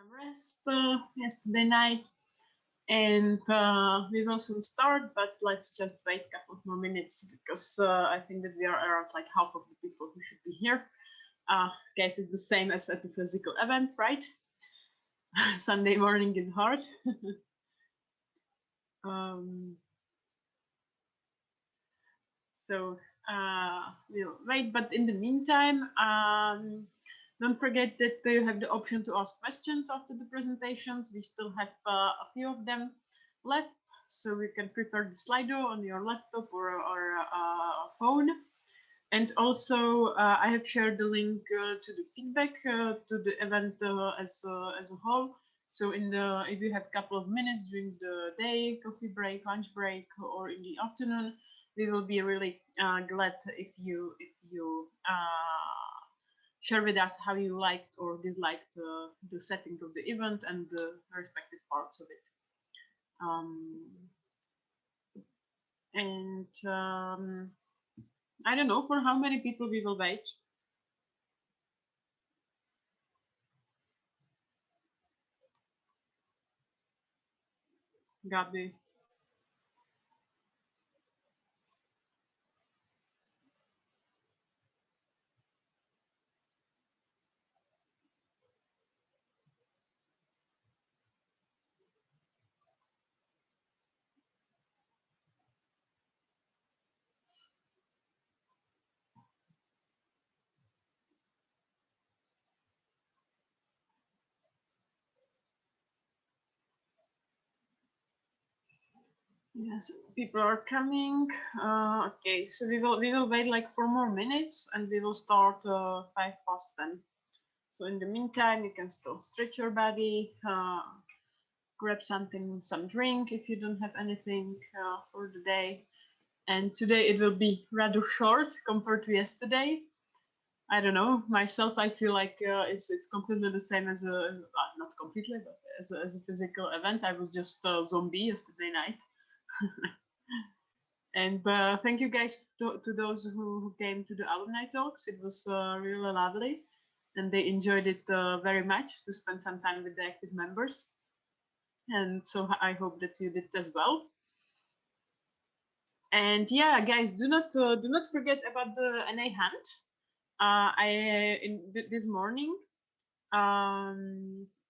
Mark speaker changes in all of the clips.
Speaker 1: some rest yesterday night, and we will soon start, but let's just wait a couple of more minutes because I think that we are around like half of the people who should be here. Guess it's the same as at the physical event, right? Sunday morning is hard. So we'll wait, but in the meantime, don't forget that you have the option to ask questions after the presentations. We still have a few of them left, so you can prepare the sli.do on your laptop or phone. And also, I have shared the link to the feedback to the event as a whole. So if you have a couple of minutes during the day, coffee break, lunch break, or in the afternoon, we will be really glad if you share with us how you liked or disliked the setting of the event and the respective parts of it. I don't know for how many people we will wait. Gabi. Yes, people are coming. Okay, so we will wait like 4 more minutes, and we will start 10:05. So in the meantime, you can still stretch your body, grab some drink if you don't have anything for the day. And today it will be rather short compared to yesterday. I don't know, myself, I feel like it's completely the same as not completely, but as a physical event. I was just a zombie yesterday night. And thank you guys to those who came to the alumni talks. It was really lovely, and they enjoyed it very much to spend some time with the active members. And so I hope that you did as well. And yeah, guys, do not forget about the NA hunt. This morning.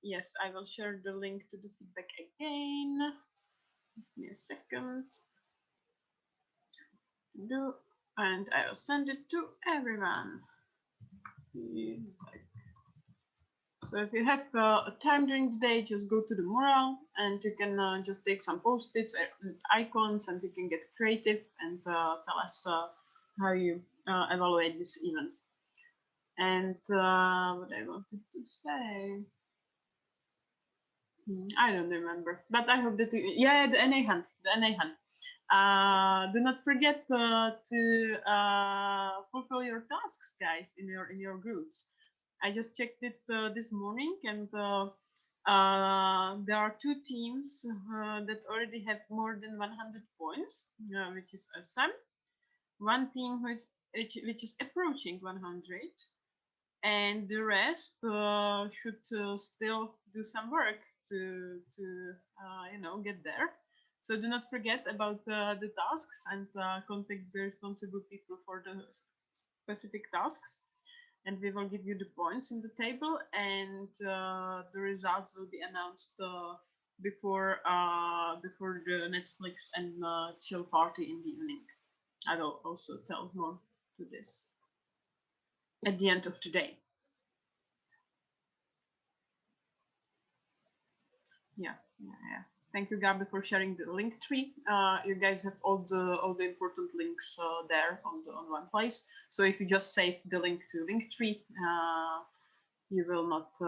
Speaker 1: Yes, I will share the link to the feedback again. Give me a second. And I will send it to everyone. So if you have time during the day, just go to the mural and you can just take some post-its and icons, and you can get creative and tell us how you evaluate this event. And what I wanted to say, I don't remember, but I hope that yeah, the NA hunt. Do not forget to fulfill your tasks, guys, in your groups. I just checked it this morning, and there are 2 teams that already have more than 100 points, which is awesome. One team which is approaching 100, and the rest should still do some work to get there. So do not forget about the tasks and contact the responsible people for the specific tasks, and we will give you the points in the table, and the results will be announced before the Netflix and chill party in the evening. I will also tell more to this at the end of today. Yeah. Thank you, Gabi, for sharing the link tree. You guys have all the important links there on one place. So if you just save the link to Linktree, you will not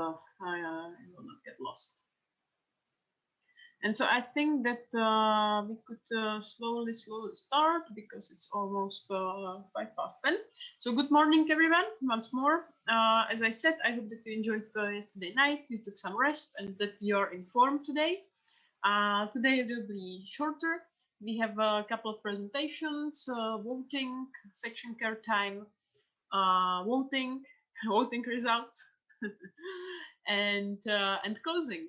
Speaker 1: get lost. And so I think that we could slowly start, because it's almost 10:05. So good morning, everyone, once more. As I said, I hope that you enjoyed yesterday night, you took some rest, and that you're informed today. Today it will be shorter. We have a couple of presentations, voting, section care time, voting results. and closing.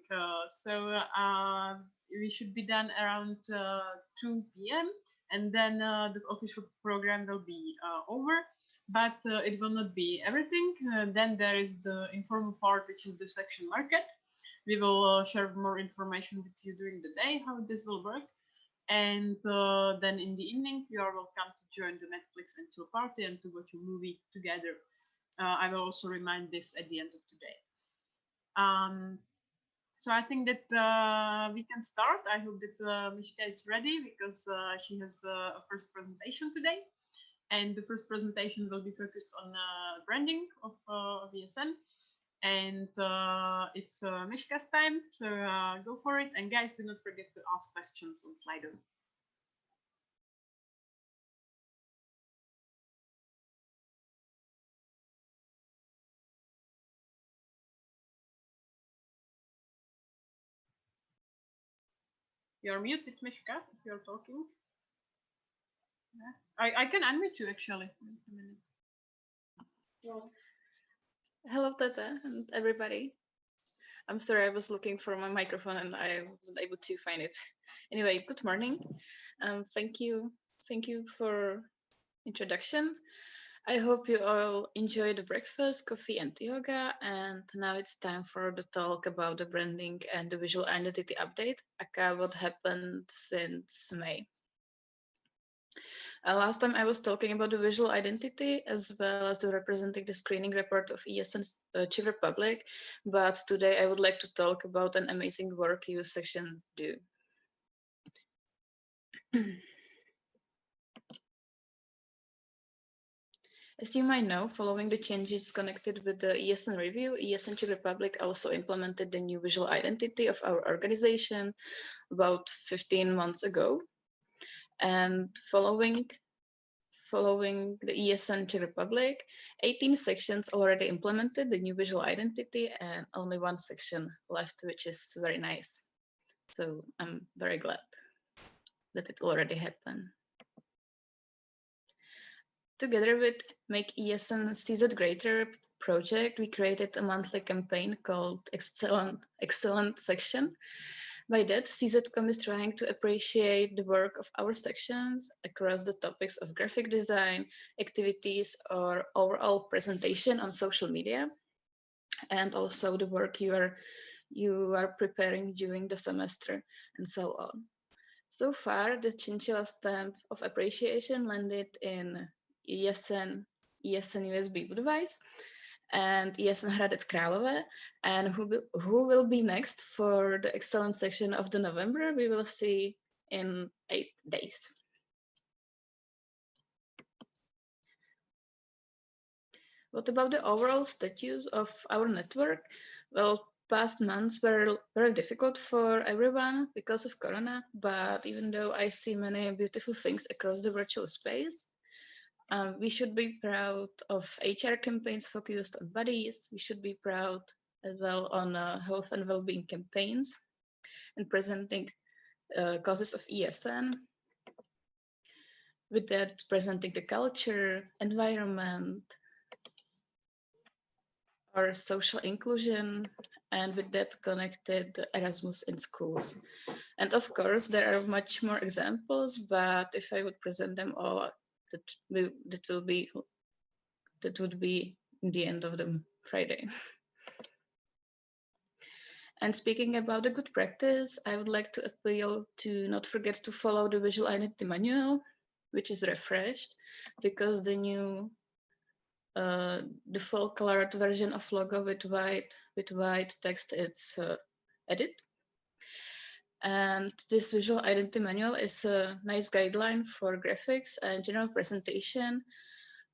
Speaker 1: We should be done around 2 p.m. and then the official program will be over. But it will not be everything. Then there is the informal part, which is the section market. We will share more information with you during the day how this will work. And then in the evening, you are welcome to join the Netflix and chill party and to watch a movie together. I will also remind this at the end of today. So I think that we can start. I hope that Mishka is ready because she has a first presentation today. And the first presentation will be focused on branding of ESN. And it's Mishka's time, so go for it. And guys, do not forget to ask questions on Slido. You're muted, Mishka, if you're talking. Yeah. I can unmute you, actually. Wait a minute.
Speaker 2: Hello, Tata, and everybody. I'm sorry, I was looking for my microphone and I wasn't able to find it. Anyway, good morning. Thank you for introduction. I hope you all enjoyed the breakfast, coffee, and yoga. And now it's time for the talk about the branding and the visual identity update, aka what happened since May. Last time I was talking about the visual identity as well as the representing the screening report of ESN's Czech Republic, but today I would like to talk about an amazing work you section do. As you might know, following the changes connected with the ESN review, ESN Czech Republic also implemented the new visual identity of our organization about 15 months ago. And following the ESN Czech Republic, 18 sections already implemented the new visual identity and only one section left, which is very nice. So I'm very glad that it already happened. Together with Make ESN CZ Greater project, we created a monthly campaign called Excellent Section. By that, CZCom is trying to appreciate the work of our sections across the topics of graphic design, activities, or overall presentation on social media, and also the work you are preparing during the semester, and so on. So far, the Chinchilla stamp of appreciation landed in ESN USB device and ESN Hradec Králové. And who will be next for the excellent section of the November, we will see in 8 days. What about the overall status of our network? Well, past months were very difficult for everyone because of Corona, but even though I see many beautiful things across the virtual space, we should be proud of HR campaigns focused on bodies. We should be proud as well on health and well-being campaigns and presenting causes of ESN. With that, presenting the culture, environment, or social inclusion, and with that connected Erasmus in schools. And of course, there are much more examples, but if I would present them all, that would be in the end of the Friday. And speaking about the good practice, I would like to appeal to not forget to follow the visual identity manual, which is refreshed because the new the full colored version of logo with white text is added. And this visual identity manual is a nice guideline for graphics and general presentation.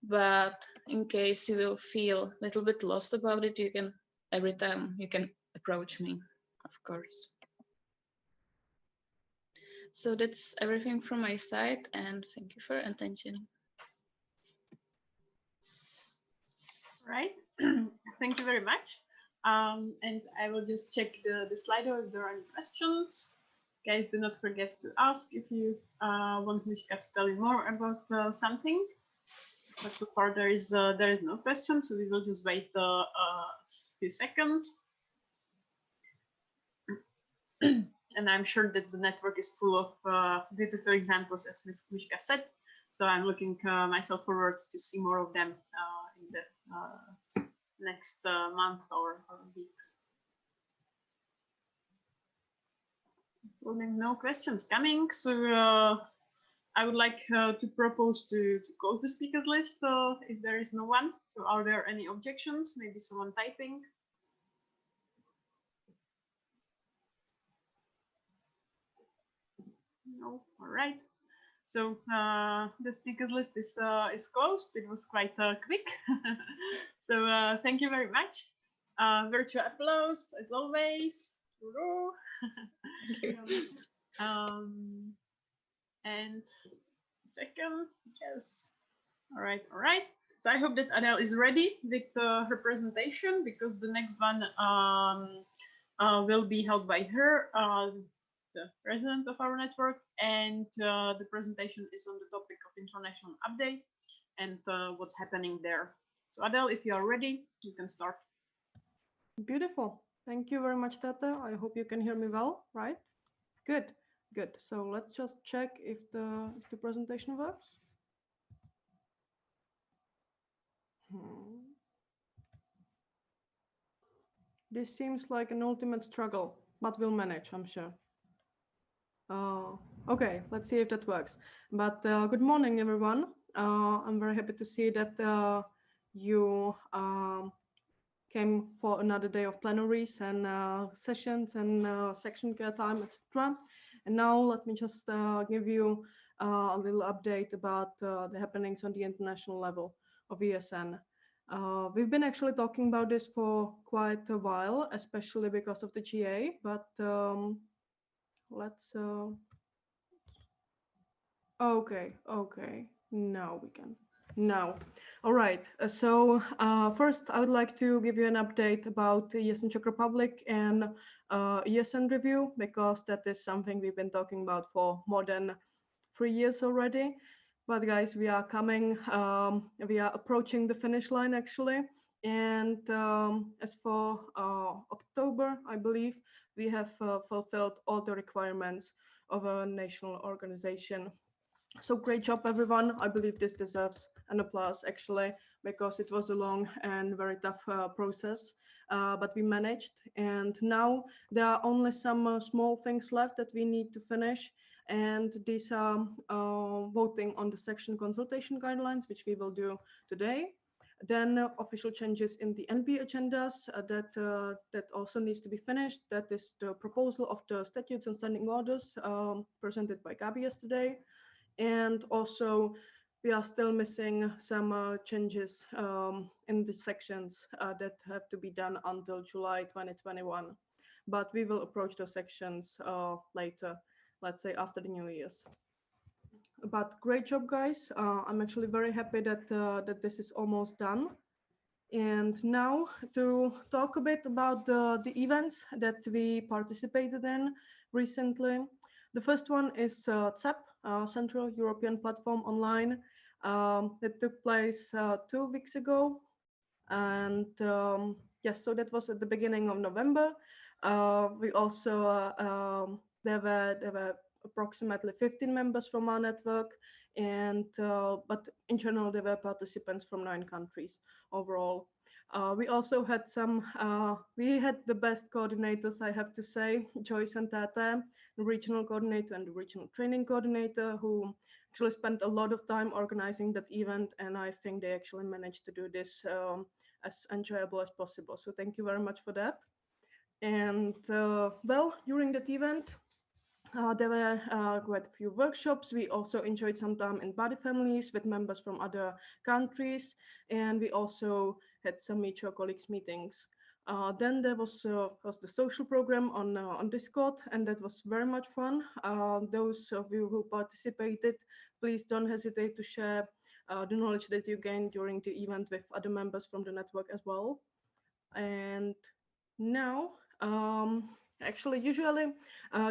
Speaker 2: But in case you will feel a little bit lost about it, every time you can approach me, of course. So that's everything from my side, and thank you for your attention.
Speaker 1: Right. Thank you very much. And I will just check the Slido if there are any questions. Guys, do not forget to ask if you want Mishka to tell you more about something. But so far there is no question, so we will just wait a few seconds. And I'm sure that the network is full of beautiful examples, as Mishka said. So I'm looking myself forward to see more of them in the next month or weeks. Well, no questions coming, so I would like to propose to close the speakers list if there is no one. So are there any objections? Maybe someone typing? No. All right. So the speakers list is closed. It was quite quick. So thank you very much. Virtual applause as always.
Speaker 2: Thank you.
Speaker 1: And second, yes. All right, all right. So I hope that Adele is ready with her presentation, because the next one will be held by her, the president of our network, and the presentation is on the topic of international update and what's happening there. So Adele, if you are ready, you can start.
Speaker 3: Beautiful. Thank you very much, Tata. I hope you can hear me well, right? Good, good. So let's just check if the presentation works. This seems like an ultimate struggle, but we'll manage, I'm sure. Okay, let's see if that works. But good morning, everyone. I'm very happy to see that you came for another day of plenaries and sessions and section care time, etc. And now let me just give you a little update about the happenings on the international level of ESN. We've been actually talking about this for quite a while, especially because of the GA, but let's okay, now we can. Now, all right. So first, I would like to give you an update about ESN Czech Republic and ESN review, because that is something we've been talking about for more than 3 years already. But guys, we are coming, we are approaching the finish line actually. And as for October, I believe we have fulfilled all the requirements of a national organization. So great job, everyone. I believe this deserves an applause, actually, because it was a long and very tough process, but we managed. And now there are only some small things left that we need to finish. And these are voting on the section consultation guidelines, which we will do today. Then official changes in the NP agendas that also needs to be finished. That is the proposal of the statutes and standing orders presented by Gabi yesterday. And also we are still missing some changes in the sections that have to be done until July 2021. But we will approach those sections later, let's say after the New Year's. But great job, guys. I'm actually very happy that this is almost done. And now to talk a bit about the events that we participated in recently. The first one is CEP, Central European Platform Online, that took place 2 weeks ago. And yes, so that was at the beginning of November. We also, there were approximately 15 members from our network, and but in general there were participants from 9 countries overall. We also had we had the best coordinators, I have to say, Joyce and Tata, the regional coordinator and the regional training coordinator, who actually spent a lot of time organizing that event, and I think they actually managed to do this as enjoyable as possible. So thank you very much for that. And well, during that event, there were quite a few workshops. We also enjoyed some time in buddy families with members from other countries, and we also had some mutual colleagues meetings. Then there was the social program on Discord, and that was very much fun. Those of you who participated, please don't hesitate to share the knowledge that you gained during the event with other members from the network as well. And now, actually, usually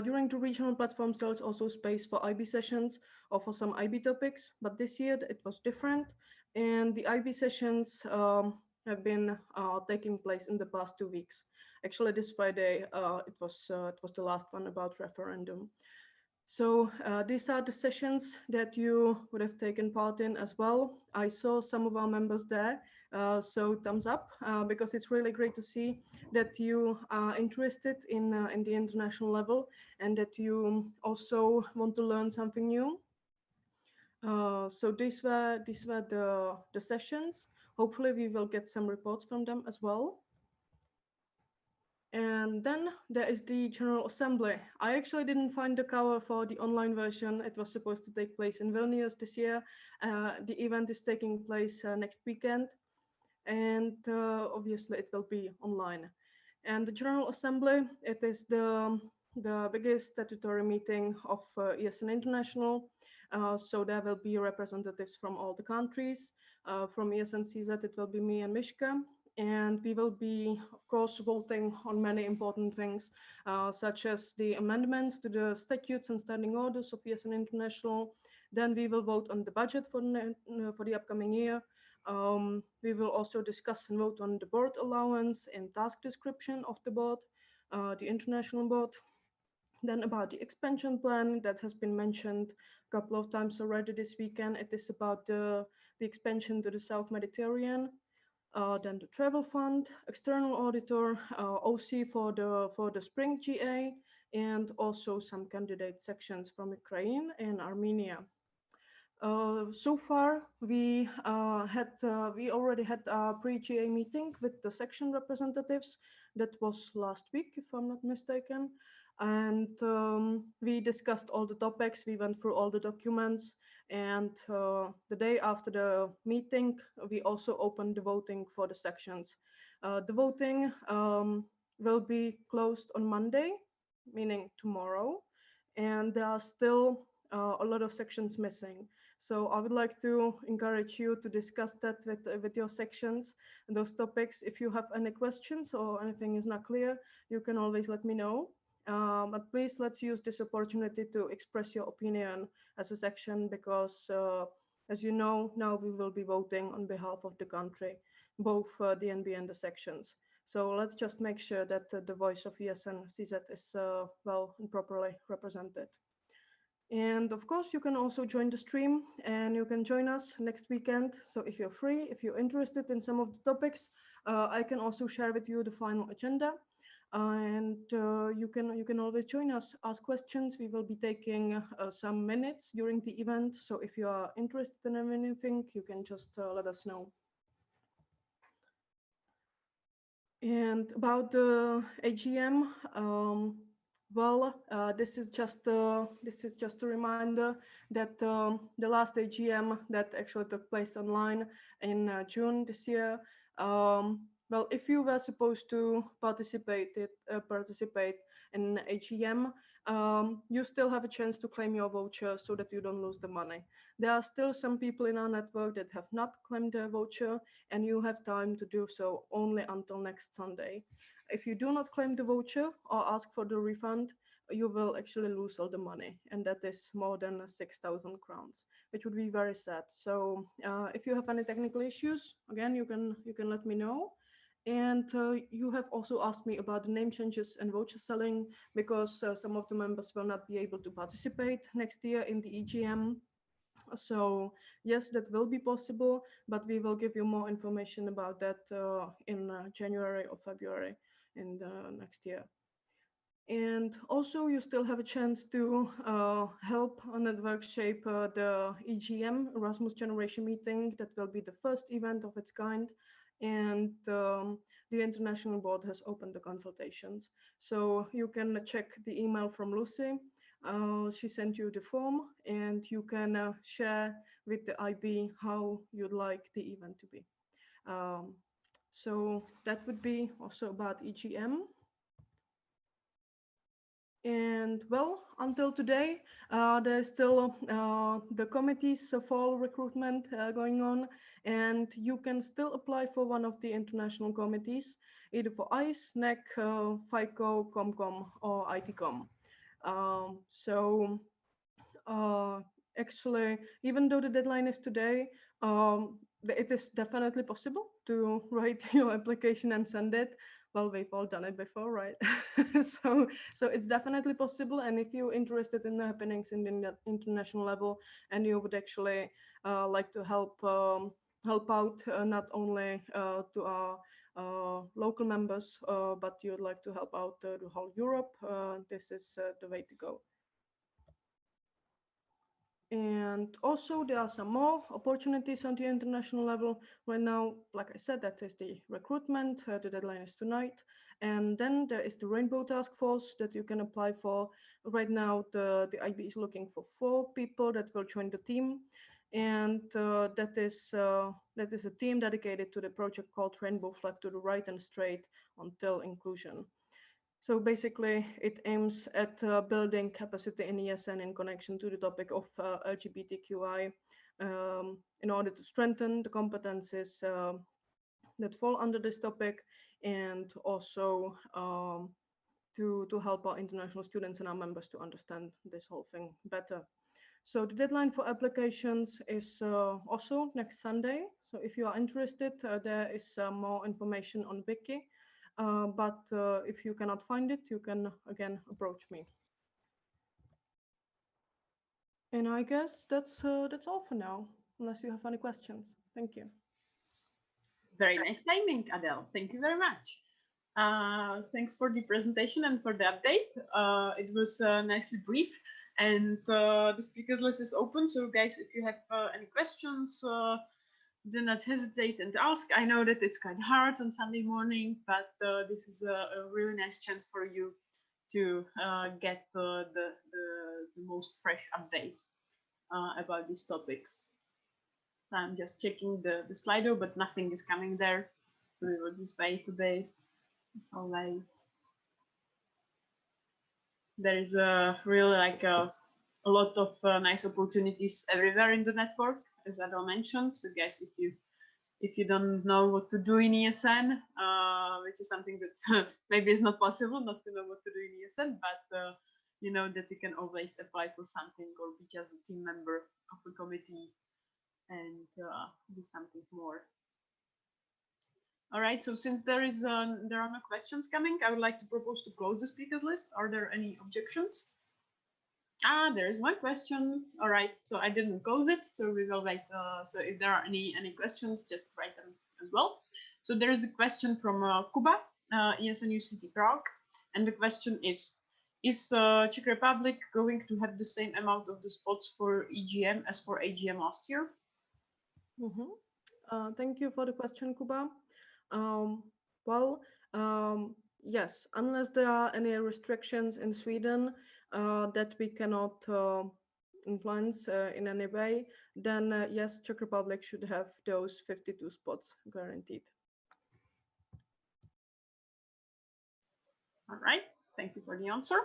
Speaker 3: during the regional platforms, there's also space for IB sessions or for some IB topics, but this year it was different. And the IB sessions have been taking place in the past 2 weeks. Actually, this Friday it was the last one about referendum. So these are the sessions that you would have taken part in as well. I saw some of our members there, so thumbs up because it's really great to see that you are interested in the international level and that you also want to learn something new. So these were the sessions. Hopefully, we will get some reports from them as well. And then there is the General Assembly. I actually didn't find the cover for the online version. It was supposed to take place in Vilnius this year. The event is taking place next weekend, and obviously it will be online. And the General Assembly, it is the biggest statutory meeting of ESN International. So there will be representatives from all the countries. From ESN CZ, it will be me and Mishka. And we will be, of course, voting on many important things, such as the amendments to the statutes and standing orders of ESN International. Then we will vote on the budget for the upcoming year. We will also discuss and vote on the board allowance and task description of the board, the international board. Then about the expansion plan that has been mentioned a couple of times already this weekend. It is about the expansion to the South Mediterranean. Then the travel fund, external auditor, OC for the spring GA, and also some candidate sections from Ukraine and Armenia. So far, we already had a pre-GA meeting with the section representatives. That was last week, if I'm not mistaken. And we discussed all the topics. We went through all the documents. And the day after the meeting, we also opened the voting for the sections. The voting will be closed on Monday, meaning tomorrow. And there are still a lot of sections missing. So I would like to encourage you to discuss that with your sections, those topics. If you have any questions or anything is not clear, you can always let me know. But please let's use this opportunity to express your opinion as a section because, as you know, now we will be voting on behalf of the country, both the NB and the sections. So let's just make sure that the voice of ESN CZ is well and properly represented. And of course, you can also join the stream and you can join us next weekend. So if you're free, if you're interested in some of the topics, I can also share with you the final agenda. And you can always join us, ask questions. We will be taking some minutes during the event. So if you are interested in anything, you can just let us know. And about the AGM, well, this is just a reminder that the last AGM that actually took place online in June this year. Well, if you were supposed to participate in AGM, you still have a chance to claim your voucher so that you don't lose the money. There are still some people in our network that have not claimed their voucher, and you have time to do so only until next Sunday. If you do not claim the voucher or ask for the refund, you will actually lose all the money, and that is more than 6,000 crowns, which would be very sad. So if you have any technical issues, again, you can let me know. And you have also asked me about the name changes and voucher selling because some of the members will not be able to participate next year in the EGM. So yes, that will be possible, but we will give you more information about that in January or February in the next year. And also, you still have a chance to help on Network shape the EGM, Erasmus Generation Meeting. That will be the first event of its kind. And the International Board has opened the consultations. So you can check the email from Lucy. She sent you the form, and you can share with the IB how you'd like the event to be. So that would be also about EGM. And well, until today, there's still the committees fall recruitment going on, and you can still apply for one of the international committees, either for ICE, NEC, FICO, COMCOM, or ITCOM. So actually, even though the deadline is today, it is definitely possible to write your application and send it. well, we've all done it before, right? So it's definitely possible. And if you're interested in the happenings in the international level, and you would actually like to help out, not only to our local members, but you'd like to help out the whole Europe, this is the way to go. And also there are some more opportunities on the international level right now. Like I said, that is the recruitment. The deadline is tonight. And then there is the Rainbow Task Force that you can apply for. Right now, the IB is looking for 4 people that will join the team. And that is a team dedicated to the project called Rainbow Flag to the Right and Straight until Inclusion. So basically, it aims at building capacity in ESN in connection to the topic of LGBTQI, in order to strengthen the competencies that fall under this topic, and also to help our international students and our members to understand this whole thing better. So the deadline for applications is also next Sunday. So if you are interested, there is more information on Wiki. But if you cannot find it, you can again approach me. And I guess that's all for now, unless you have any questions. Thank you.
Speaker 1: Very nice timing, Adele. Thank you very much. Thanks for the presentation and for the update. It was nicely brief, and the speakers list is open. So, guys, if you have any questions, do not hesitate and ask. I know that it's kind of hard on Sunday morning, but this is a really nice chance for you to get the most fresh update about these topics. So I'm just checking the Slido, but nothing is coming there. So we will just wait today. It's all right. There is really like a lot of nice opportunities everywhere in the network, as Adel mentioned. So guys, if you don't know what to do in ESN, which is something that maybe is not possible not to know what to do in ESN, but you know that you can always apply for something or be just a team member of a committee and do something more. All right, so since there are no questions coming, I would like to propose to close the speakers list. Are there any objections? There is one question. All right, so I didn't close it, so we will wait. So if there are any questions, just write them as well. So there is a question from Kuba, ESNU City Prague, and the question is Czech Republic going to have the same amount of the spots for EGM as for AGM last year?
Speaker 3: Thank you for the question, Kuba. Well, yes, unless there are any restrictions in Sweden that we cannot influence in any way, then yes, Czech Republic should have those 52 spots guaranteed.
Speaker 1: All right, thank you for the answer.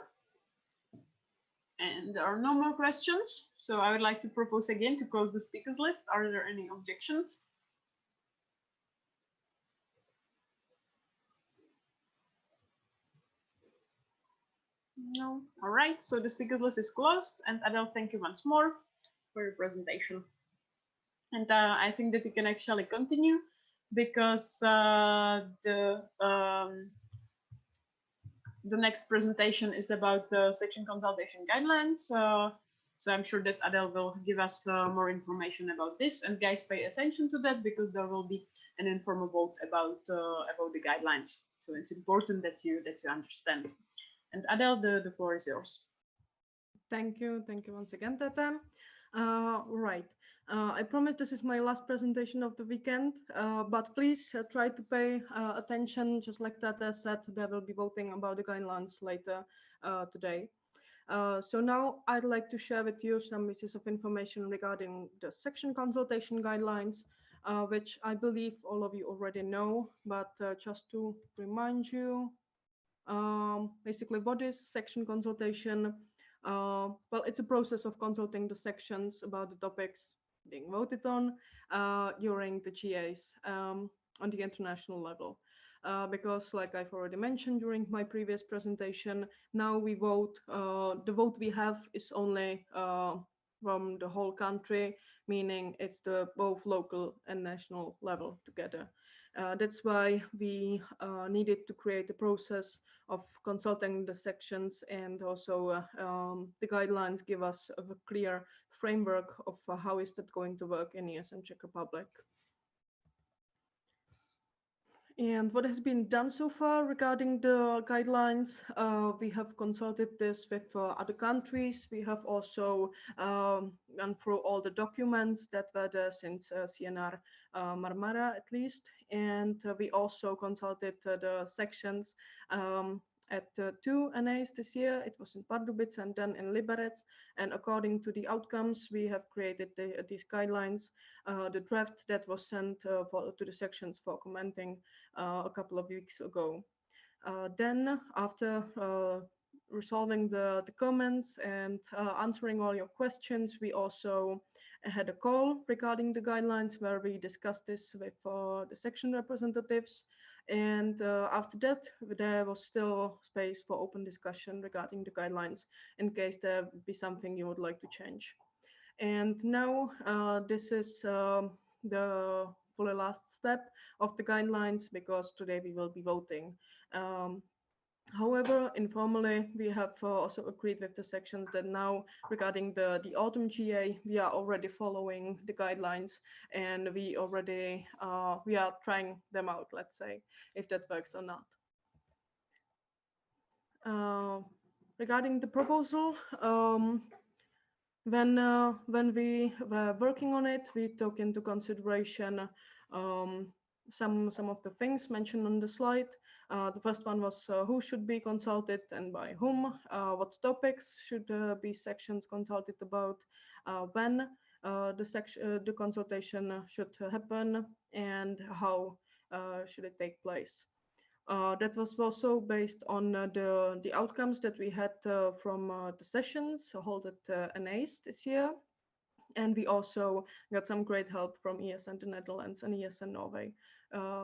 Speaker 1: And there are no more questions, so I would like to propose again to close the speakers list. Are there any objections? No. All right, so the speakers list is closed. And Adele, thank you once more for your presentation. And I think that you can actually continue because the next presentation is about the section consultation guidelines. So I'm sure that Adele will give us more information about this. And guys, pay attention to that because there will be an informal vote about the guidelines. So it's important that you understand. And Adele, the floor is yours.
Speaker 3: Thank you once again, Tata. Right. I promise this is my last presentation of the weekend, but please try to pay attention. Just like Tata said, there will be voting about the guidelines later today. So now I'd like to share with you some pieces of information regarding the section consultation guidelines, which I believe all of you already know, but just to remind you, basically what is section consultation? Well, it's a process of consulting the sections about the topics being voted on during the GAs on the international level. Because like I've already mentioned during my previous presentation, now we vote, the vote we have is only from the whole country, meaning it's the both local and national level together. That's why we needed to create a process of consulting the sections, and also the guidelines give us a clear framework of how is that going to work in ES and Czech Republic. And what has been done so far regarding the guidelines? We have consulted this with other countries. We have also gone through all the documents that were there since CNR Marmara at least. And we also consulted the sections at two NAs this year. It was in Pardubice and then in Liberec. And according to the outcomes, we have created these guidelines. The draft that was sent to the sections for commenting a couple of weeks ago. Then, after resolving the comments and answering all your questions, we also had a call regarding the guidelines where we discussed this with the section representatives. And after that, there was still space for open discussion regarding the guidelines in case there would be something you would like to change. And now this is the fully last step of the guidelines, because today we will be voting. However, informally, we have also agreed with the sections that now regarding the autumn GA, we are already following the guidelines, and we already we are trying them out, let's say, if that works or not. Regarding the proposal, when we were working on it, we took into consideration some of the things mentioned on the slide. The first one was who should be consulted and by whom, what topics should be sections consulted about, when the consultation should happen, and how should it take place. That was also based on the outcomes that we had from the sessions held at NAs this year. And we also got some great help from ESN the Netherlands and ESN Norway.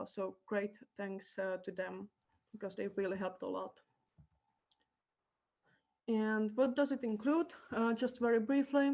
Speaker 3: So great thanks to them, because they really helped a lot. And what does it include? Just very briefly,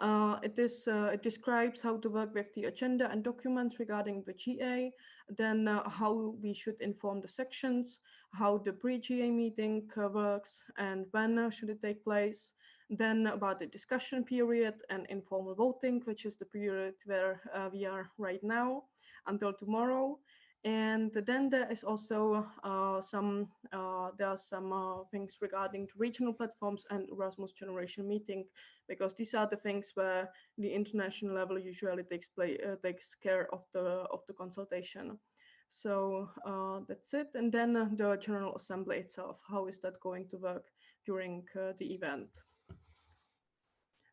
Speaker 3: it describes how to work with the agenda and documents regarding the GA, then how we should inform the sections, how the pre-GA meeting works, and when should it take place. Then about the discussion period and informal voting, which is the period where we are right now until tomorrow. And then there is also some things regarding the regional platforms and Erasmus Generation Meeting, because these are the things where the international level usually takes care of the consultation. So that's it. And then the General Assembly itself, how is that going to work during the event?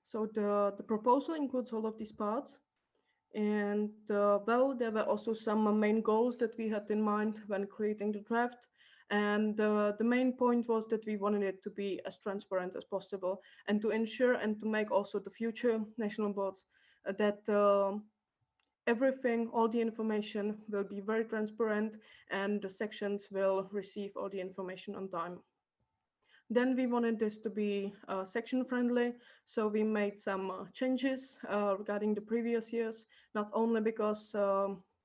Speaker 3: So the proposal includes all of these parts. And well, there were also some main goals that we had in mind when creating the draft. And the main point was that we wanted it to be as transparent as possible, and to ensure and to make also the future national boards that everything, all the information will be very transparent, and the sections will receive all the information on time. Then we wanted this to be section friendly, so we made some changes regarding the previous years, not only because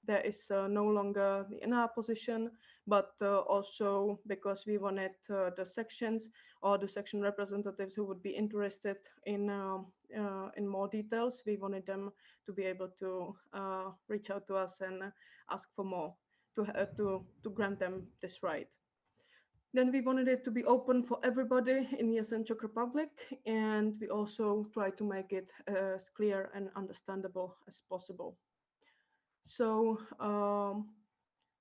Speaker 3: there is no longer the NR position, but also because we wanted the sections or the section representatives who would be interested in more details, we wanted them to be able to reach out to us and ask for more, to grant them this right. Then we wanted it to be open for everybody in the Czech Republic, and we also try to make it as clear and understandable as possible. So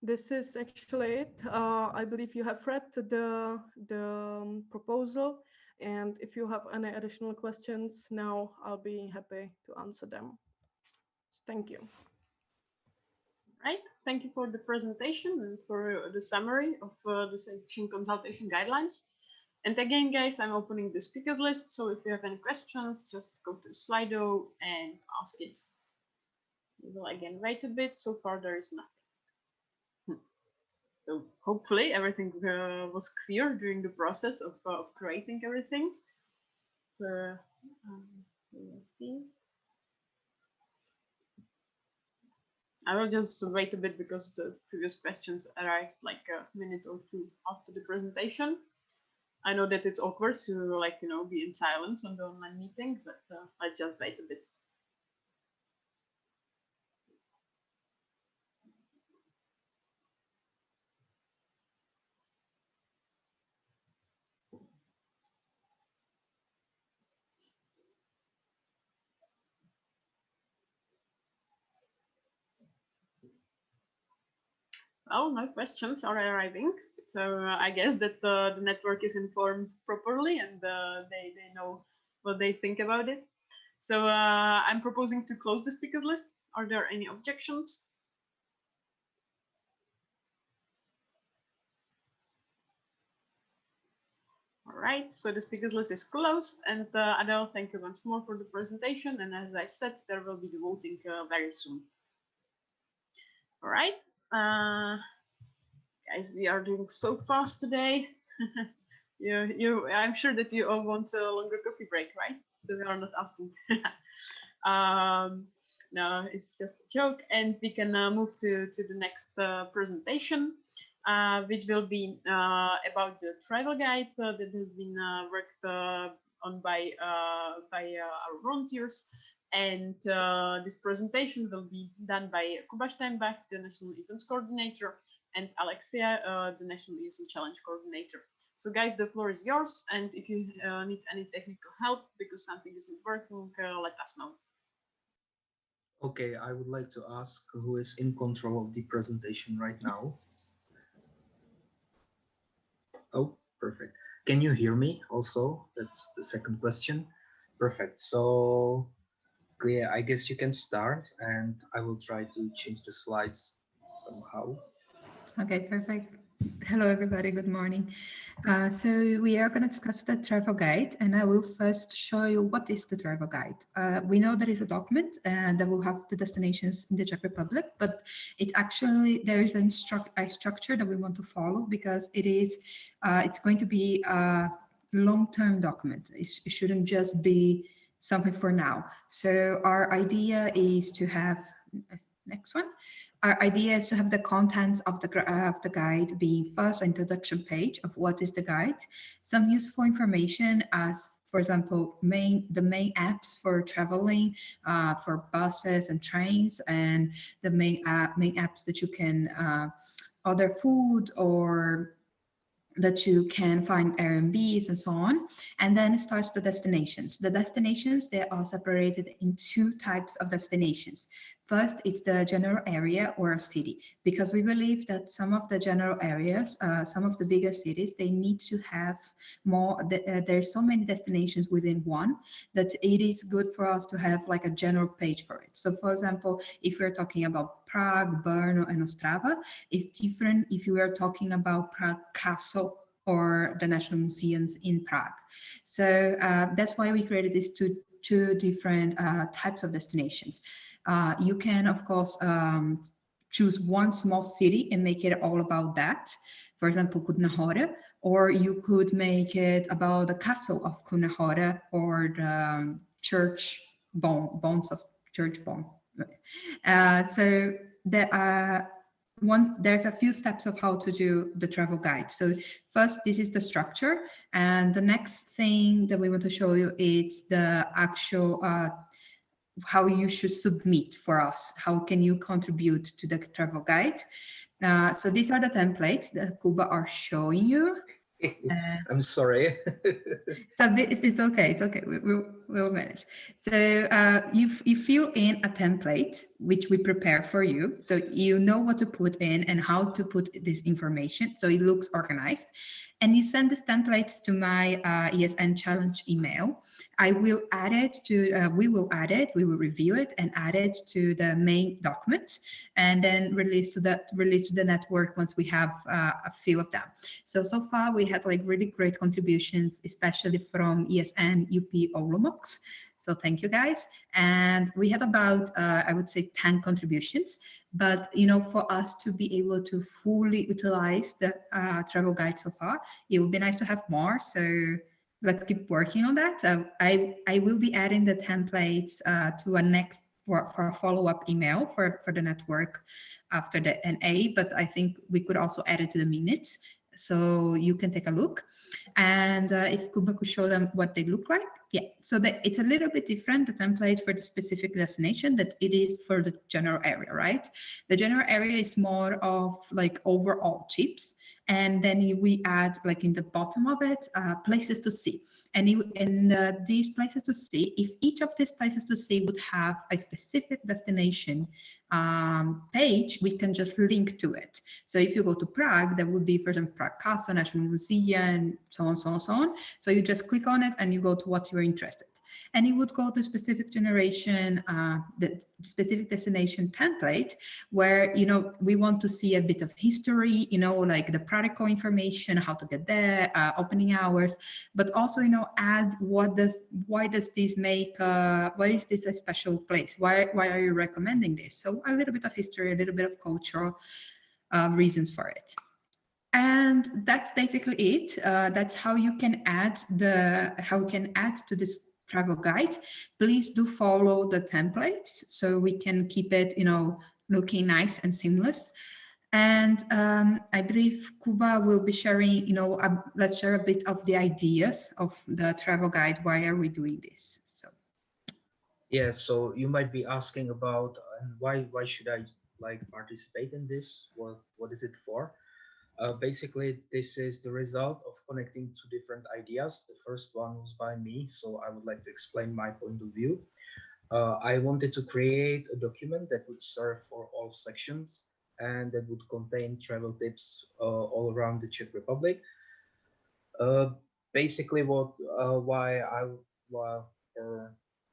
Speaker 3: this is actually it. I believe you have read the proposal, and if you have any additional questions now, I'll be happy to answer them. Thank you.
Speaker 1: Right. Thank you for the presentation and for the summary of the section consultation guidelines. And again, guys, I'm opening the speakers list. So if you have any questions, just go to sli.do and ask it. We will again wait a bit. So far, there is nothing. So hopefully everything was clear during the process of creating everything. So we'll see. I will just wait a bit because the previous questions arrived like a minute or two after the presentation. I know that it's awkward to be in silence on the online meeting, but let's just wait a bit. Well, no questions are arriving, so I guess that the network is informed properly and they know what they think about it. So I'm proposing to close the speakers list. Are there any objections? All right, so the speakers list is closed. And Adele, thank you once more for the presentation. And as I said, there will be the voting very soon. All right, guys, we are doing so fast today. I'm sure that you all want a longer coffee break, right? So we are not asking. No, it's just a joke. And we can move to the next presentation, which will be about the travel guide that has been worked on by our volunteers. And this presentation will be done by Kuba Steinbach, the National Events Coordinator, and Alexia, the National ESL Challenge Coordinator. So guys, the floor is yours, and if you need any technical help because something isn't working, let us know.
Speaker 4: Okay, I would like to ask who is in control of the presentation right now. Oh, perfect. Can you hear me also? That's the second question. Perfect. So, yeah, I guess you can start, and I will try to change the slides somehow.
Speaker 5: Okay, perfect. Hello, everybody. Good morning. So we are going to discuss the travel guide, and I will first show you what is the travel guide. We know there is a document that will have the destinations in the Czech Republic, but it's actually there is a structure that we want to follow because it's going to be a long-term document. It shouldn't just be something for now. So our idea is to have next one. Our idea is to have the contents of the guide being first introduction page of what is the guide, some useful information as, for example, the main apps for traveling, for buses and trains, and the main apps that you can order food or that you can find Airbnbs and so on. And then it starts the destinations. The destinations, they are separated in two types of destinations. First, it's the general area or a city, because we believe that some of the general areas, some of the bigger cities, they need to have more, there's so many destinations within one that it is good for us to have like a general page for it. So for example, if we're talking about Prague, Brno, and Ostrava, it's different if you are talking about Prague Castle or the National Museums in Prague. So that's why we created these two different types of destinations. You can, of course, choose one small city and make it all about that. For example, Kutná Hora, or you could make it about the castle of Kutná Hora or the church bones of church bone. So there are there's a few steps of how to do the travel guide. So first, this is the structure, and the next thing that we want to show you is the actual how you should submit for us. How can you contribute to the travel guide? So these are the templates that Kuba are showing you.
Speaker 4: I'm sorry.
Speaker 5: It's okay. It's okay. We'll manage. So you fill in a template which we prepare for you, so you know what to put in and how to put this information, so it looks organized. And you send this templates to my ESN challenge email. I will add it to. We will add it. We will review it and add it to the main document, and then release to the network once we have a few of them. So far we had like really great contributions, especially from ESN, UP, Olomouc. So thank you guys. And we had about, I would say 10 contributions, but for us to be able to fully utilize the travel guide so far, it would be nice to have more. So let's keep working on that. I will be adding the templates to a next for a follow-up email for the network after the NA, but I think we could also add it to the minutes. So you can take a look. And if Kuba could show them what they look like. Yeah, so that it's a little bit different, the template for the specific destination, that it is for the general area, right? The general area is more of like overall tips. And then we add like in the bottom of it, places to see. And these places to see, if each of these places to see would have a specific destination page, we can just link to it. So if you go to Prague, there would be, for example, Prague Castle, National Museum, and so on, so on, so on. So you just click on it and you go to what you're interested. And it would go to specific generation, the specific destination template, where, you know, we want to see a bit of history, you know, like the practical information, how to get there, opening hours, but also, you know, add why does this make, why is this a special place? Why are you recommending this? So a little bit of history, a little bit of cultural reasons for it. And that's basically it. That's how you can add to this travel guide. Please do follow the templates so we can keep it, you know, looking nice and seamless. And I believe Kuba will be sharing, you know, let's share a bit of the ideas of the travel guide. Why are we doing this? So.
Speaker 4: Yeah, so you might be asking about and why should I like participate in this? What is it for? Basically, this is the result of connecting two different ideas. The first one was by me, so I would like to explain my point of view. I wanted to create a document that would serve for all sections and that would contain travel tips all around the Czech Republic. Uh, Basically, why, or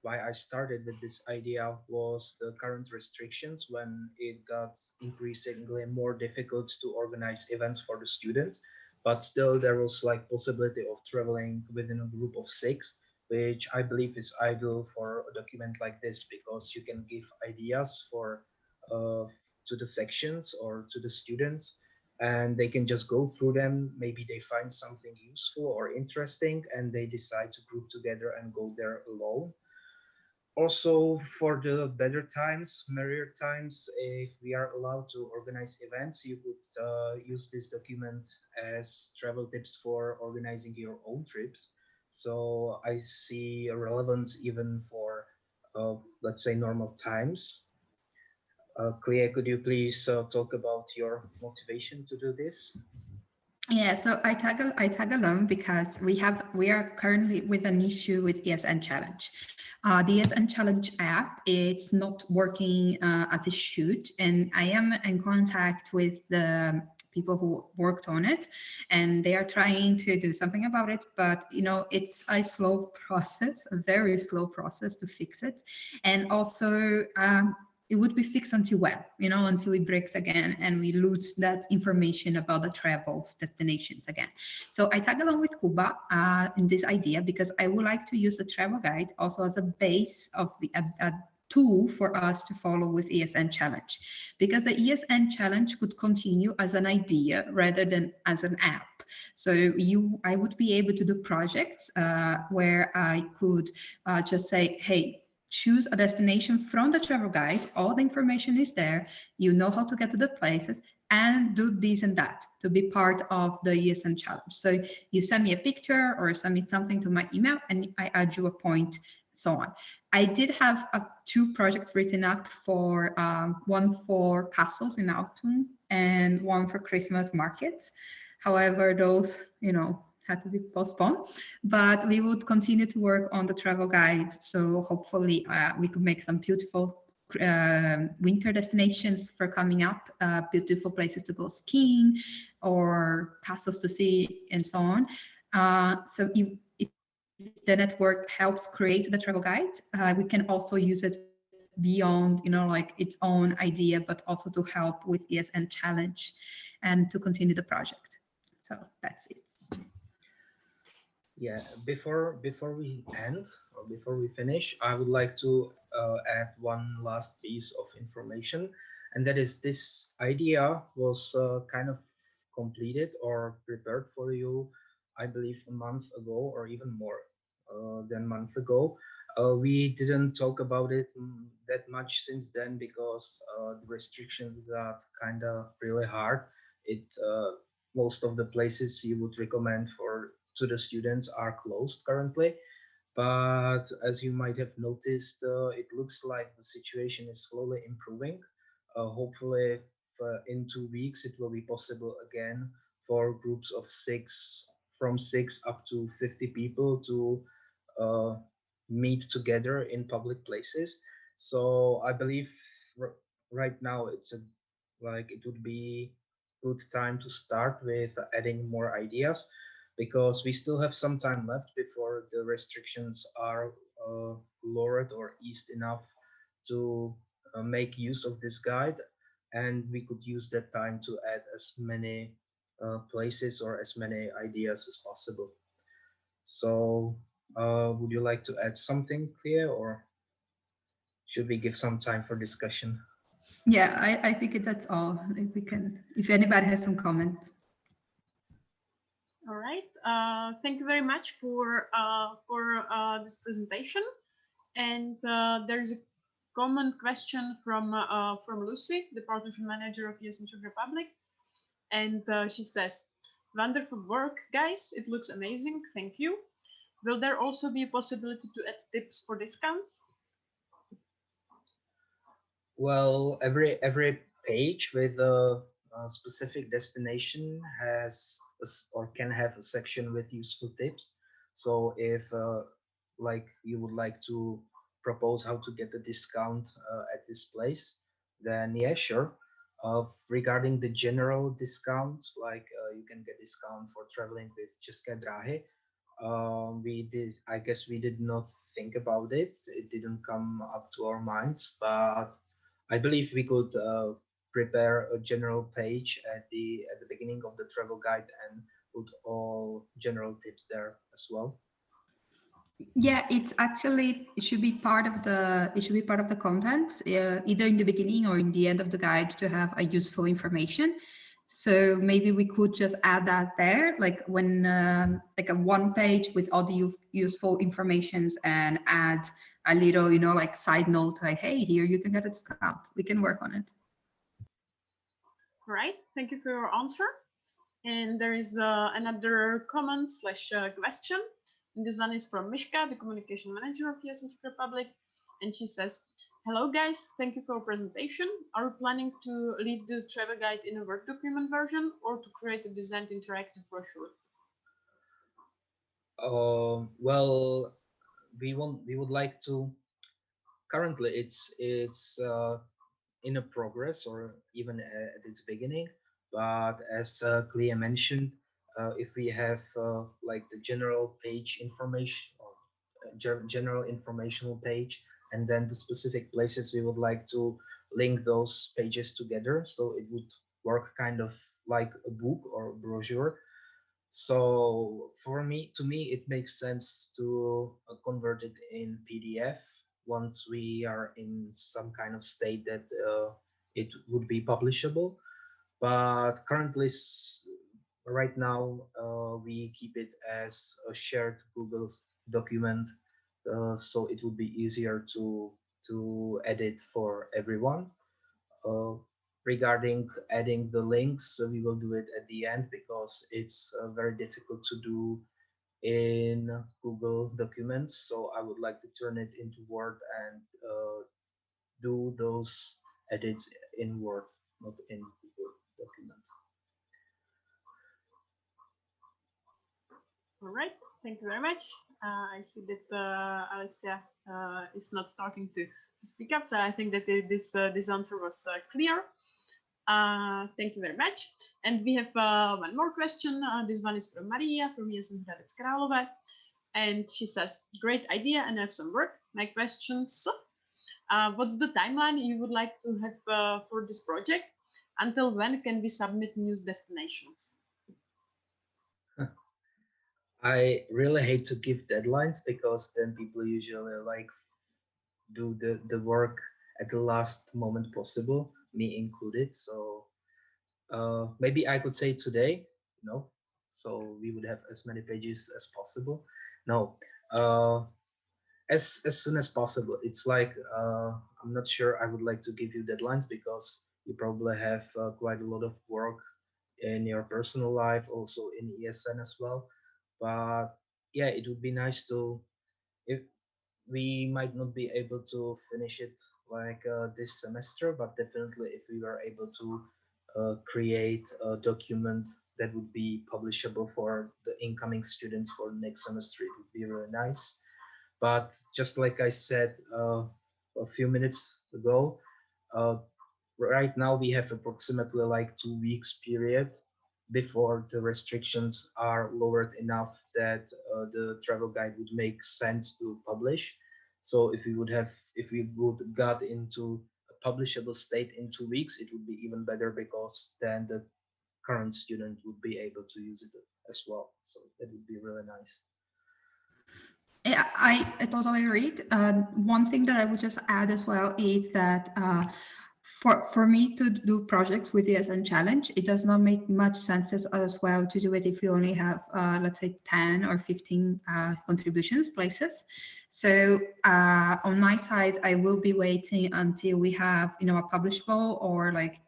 Speaker 4: why I started with this idea was the current restrictions when it got increasingly more difficult to organize events for the students. But still, there was like possibility of traveling within a group of six, which I believe is ideal for a document like this because you can give ideas for to the sections or to the students and they can just go through them. Maybe they find something useful or interesting and they decide to group together and go there alone. Also, for the better times, merrier times, if we are allowed to organize events, you could use this document as travel tips for organizing your own trips. So I see a relevance even for, let's say, normal times. Clea, could you please talk about your motivation to do this?
Speaker 5: Yeah, so I tag along because we are currently with an issue with ESN Challenge. The ESN Challenge app, it's not working as it should, and I am in contact with the people who worked on it, and they are trying to do something about it. But you know, it's a slow process, a very slow process to fix it, and also. It would be fixed until when, you know, until it breaks again and we lose that information about the travels destinations again. So I tag along with Kuba in this idea because I would like to use the travel guide also as a base of a tool for us to follow with ESN challenge, because the ESN challenge could continue as an idea rather than as an app. So I would be able to do projects where I could just say, hey, choose a destination from the travel guide. All the information is there. You know how to get to the places and do this and that to be part of the ESN challenge. So you send me a picture or send me something to my email and I add you a point, so on. I did have two projects written up for one for castles in Autun and one for Christmas markets. However, those, you know, had to be postponed, but we would continue to work on the travel guide. So hopefully we could make some beautiful winter destinations for coming up, beautiful places to go skiing or castles to see and so on. So if the network helps create the travel guide, we can also use it beyond, you know, like its own idea, but also to help with ESN challenge and to continue the project. So that's it.
Speaker 4: Yeah, before we end or before we finish, I would like to add one last piece of information, and that is this idea was kind of completed or prepared for you, I believe, a month ago or even more than a month ago. We didn't talk about it that much since then because the restrictions got kind of really hard. It Most of the places you would recommend for to the students are closed currently. But as you might have noticed, it looks like the situation is slowly improving. Hopefully, in 2 weeks, it will be possible again for groups of six, from 6 up to 50 people to uh, meet together in public places. So I believe right now it would be good time to start with adding more ideas because we still have some time left before the restrictions are lowered or eased enough to make use of this guide, and we could use that time to add as many places or as many ideas as possible. So, would you like to add something, Clea, or should we give some time for discussion?
Speaker 5: Yeah, I think that's all. If we can, if anybody has some comments.
Speaker 1: All right. Thank you very much for this presentation. And there is a common question from Lucy, the partnership manager of US and Czech Republic, and she says, "Wonderful work, guys! It looks amazing. Thank you. Will there also be a possibility to add tips for discounts?"
Speaker 4: Well, every page with a specific destination has or can have a section with useful tips. So if like you would like to propose how to get a discount at this place, then yeah, sure. Regarding the general discounts, like you can get discount for traveling with České dráhy, I guess we did not think about it. It didn't come up to our minds, but I believe we could prepare a general page at the beginning of the travel guide and put all general tips there as well.
Speaker 5: Yeah, it's actually it should be part of the content, either in the beginning or in the end of the guide to have a useful information. So maybe we could just add that there, like when like a one page with all the useful informations, and add a little, like side note, like, hey, here you can get a discount. We can work on it.
Speaker 1: Right. Thank you for your answer. And there is another comment slash question. And this one is from Mishka, the communication manager of US and Czech Republic. And she says, "Hello guys, thank you for your presentation. Are you planning to leave the travel guide in a Word document version or to create a designed interactive brochure?"
Speaker 4: Well, we would like to. Currently, it's in a progress or even at its beginning. But as Clea mentioned, if we have like the general page information or general informational page, and then the specific places we would like to link those pages together, so it would work kind of like a book or a brochure. So to me, it makes sense to convert it in PDF once we are in some kind of state that it would be publishable. But currently, right now, we keep it as a shared Google document, so it would be easier to edit for everyone. Uh, Regarding adding the links, we will do it at the end because it's very difficult to do in Google Documents. So I would like to turn it into Word and do those edits in Word, not in Google Document.
Speaker 1: All right. Thank you very much. I see that Alexia is not starting to speak up, so I think that this answer was clear. Thank you very much. And we have one more question. This one is from Maria from Jesenic Hradec Králové. And she says, "Great idea and have some work. My questions, what's the timeline you would like to have for this project? Until when can we submit news destinations?"
Speaker 4: I really hate to give deadlines because then people usually like do the work at the last moment possible, me included. So maybe I could say today, no. So we would have as many pages as possible. No. Uh, as soon as possible. It's like I'm not sure I would like to give you deadlines because you probably have quite a lot of work in your personal life, also in ESN as well. But yeah, it would be nice to, if we might not be able to finish it like this semester, but definitely if we were able to create a document that would be publishable for the incoming students for next semester, it would be really nice. But just like I said a few minutes ago, uh, right now we have approximately like 2 weeks period before the restrictions are lowered enough that the travel guide would make sense to publish. So if we would got into a publishable state in 2 weeks, it would be even better because then the current student would be able to use it as well. So that would be really nice.
Speaker 5: Yeah, I totally agree. One thing that I would just add as well is that for me to do projects with the SN challenge, it does not make much sense as well to do it if you only have, let's say, 10 or 15 contributions places. So on my side, I will be waiting until we have, a publishable or like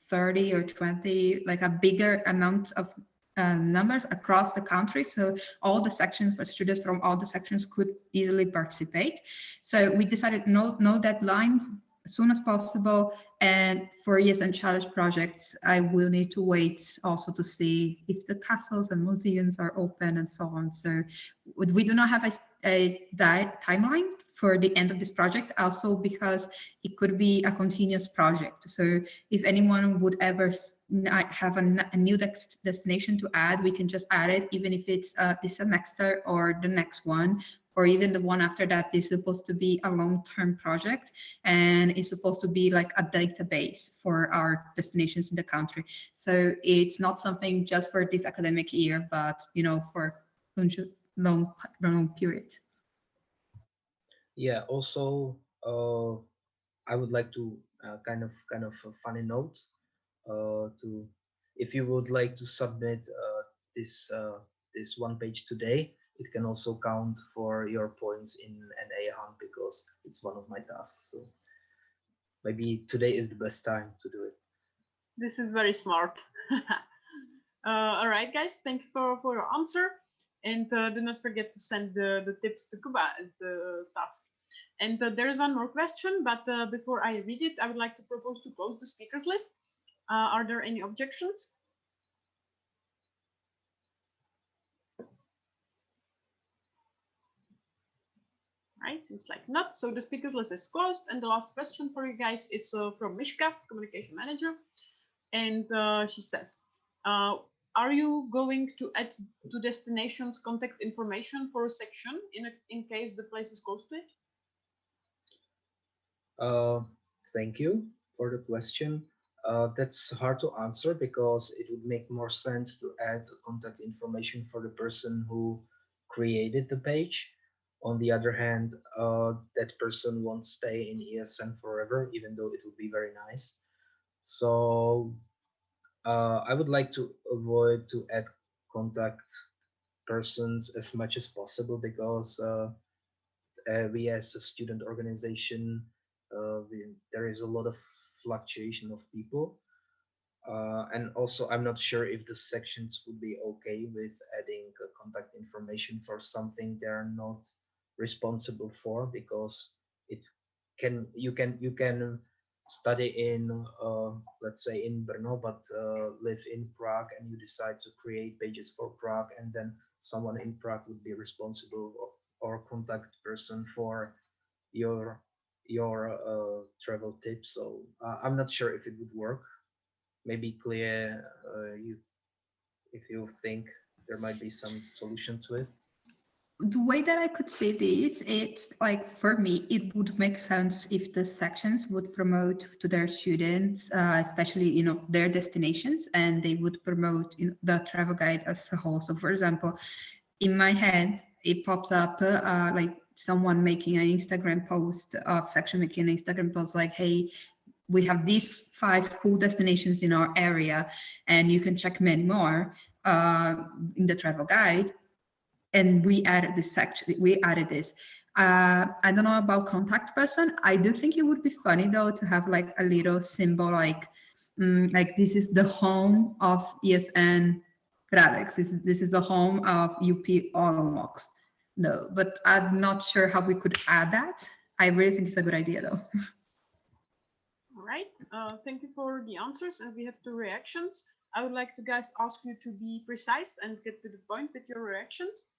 Speaker 5: 30 or 20, like a bigger amount of numbers across the country. So all the sections for students from all the sections could easily participate. So we decided no deadlines as soon as possible. And for ESN Challenge projects, I will need to wait also to see if the castles and museums are open and so on. So we do not have a timeline for the end of this project, also because it could be a continuous project. So if anyone would ever have a new destination to add, we can just add it, even if it's this semester or the next one, or even the one after that. Is supposed to be a long-term project, and it's supposed to be like a database for our destinations in the country. So it's not something just for this academic year, but for long period.
Speaker 4: Yeah, also I would like to kind of a funny note to, if you would like to submit this one page today, it can also count for your points in an A hunt because it's one of my tasks. So maybe today is the best time to do it.
Speaker 1: This is very smart. All right, guys, thank you for your answer. And do not forget to send the tips to Kuba as the task. And there is one more question, but before I read it, I would like to propose to close the speakers list. Are there any objections? Right, seems like not. So the speakers list is closed. And the last question for you guys is from Mishka, communication manager. And she says, are you going to add to destinations contact information for a section in case the place is close to it?
Speaker 4: Uh, Thank you for the question. That's hard to answer because it would make more sense to add contact information for the person who created the page. On the other hand, that person won't stay in ESN forever, even though it would be very nice. So I would like to avoid to add contact persons as much as possible because we as a student organization, there is a lot of fluctuation of people. And also, I'm not sure if the sections would be okay with adding contact information for something they're not responsible for, because it you can study in let's say in Brno, but live in Prague, and you decide to create pages for Prague, and then someone in Prague would be responsible or contact person for your travel tips. So I'm not sure if it would work. Maybe clear you if you think there might be some solution to it.
Speaker 5: The way that I could see this, it's like, for me, it would make sense if the sections would promote to their students, especially their destinations, and they would promote the travel guide as a whole. So, for example, in my head, it pops up like someone making an Instagram post, of section making an Instagram post like, "Hey, we have these 5 cool destinations in our area, and you can check many more in the travel guide." And we added this section, we added this. I don't know about contact person. I do think it would be funny though to have like a little symbol like this is the home of ESN Gradex. This is the home of UP Olomouc. No, but I'm not sure how we could add that. I really think it's a good idea though.
Speaker 1: All right. Thank you for the answers, and we have two reactions. I would like to guys ask you to be precise and get to the point with your reactions.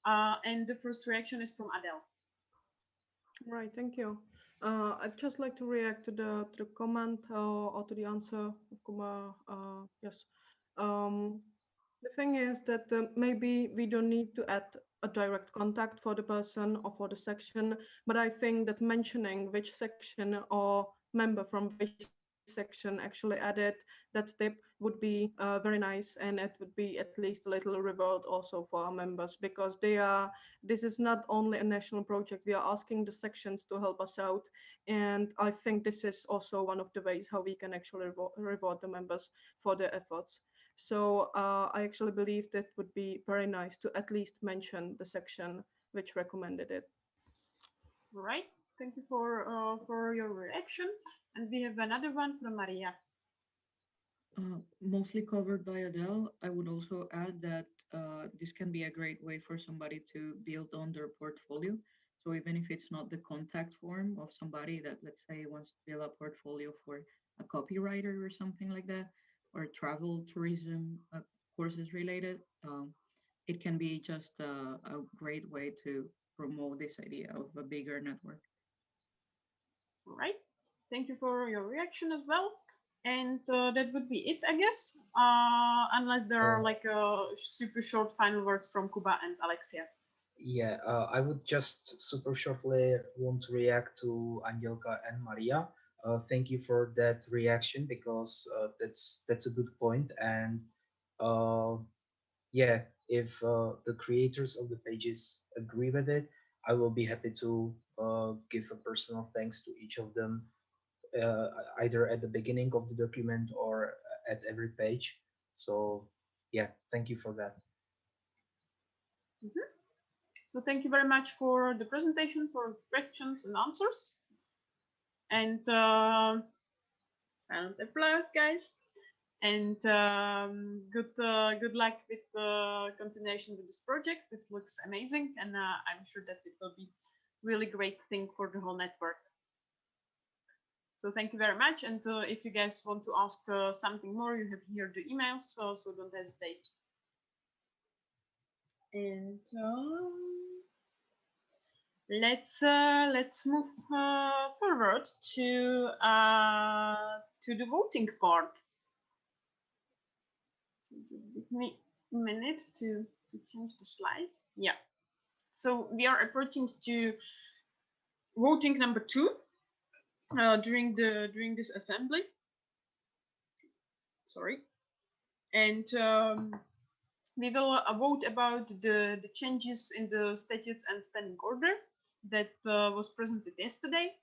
Speaker 1: And the first reaction is from Adele.
Speaker 3: Right, thank you. I'd just like to react to the comment or to the answer of Kuma. Yes. Um, the thing is that maybe we don't need to add a direct contact for the person or for the section, but I think that mentioning which section or member from which section actually added that tip would be very nice, and it would be at least a little reward also for our members, because this is not only a national project. We are asking the sections to help us out, and I think this is also one of the ways how we can actually reward the members for their efforts. So I actually believe that would be very nice to at least mention the section which recommended it.
Speaker 1: All right. Thank you for your reaction. And we have another one from Maria.
Speaker 6: Mostly covered by Adele. I would also add that this can be a great way for somebody to build on their portfolio. So even if it's not the contact form of somebody that, let's say, wants to build a portfolio for a copywriter or something like that, or travel tourism courses related, it can be just a great way to promote this idea of a bigger network.
Speaker 1: All right. Thank you for your reaction as well. And that would be it, I guess. Unless there are like super short final words from Kuba and Alexia.
Speaker 4: Yeah, I would just super shortly want to react to Angelka and Maria. Thank you for that reaction, because that's a good point. And uh, yeah, if the creators of the pages agree with it, I will be happy to give a personal thanks to each of them, uh, either at the beginning of the document or at every page. So yeah, thank you for that.
Speaker 1: Mhm. So thank you very much for the presentation, for questions and answers. And silent applause, guys. And good luck with the continuation with this project. It looks amazing, and I'm sure that it will be really great thing for the whole network. So thank you very much. And if you guys want to ask something more, you have here the emails, so don't hesitate. And let's move forward to the voting part. So just give me a minute to change the slide. Yeah. So we are approaching to voting number 2 during this assembly. Sorry. And we will vote about the changes in the statutes and standing order that was presented yesterday.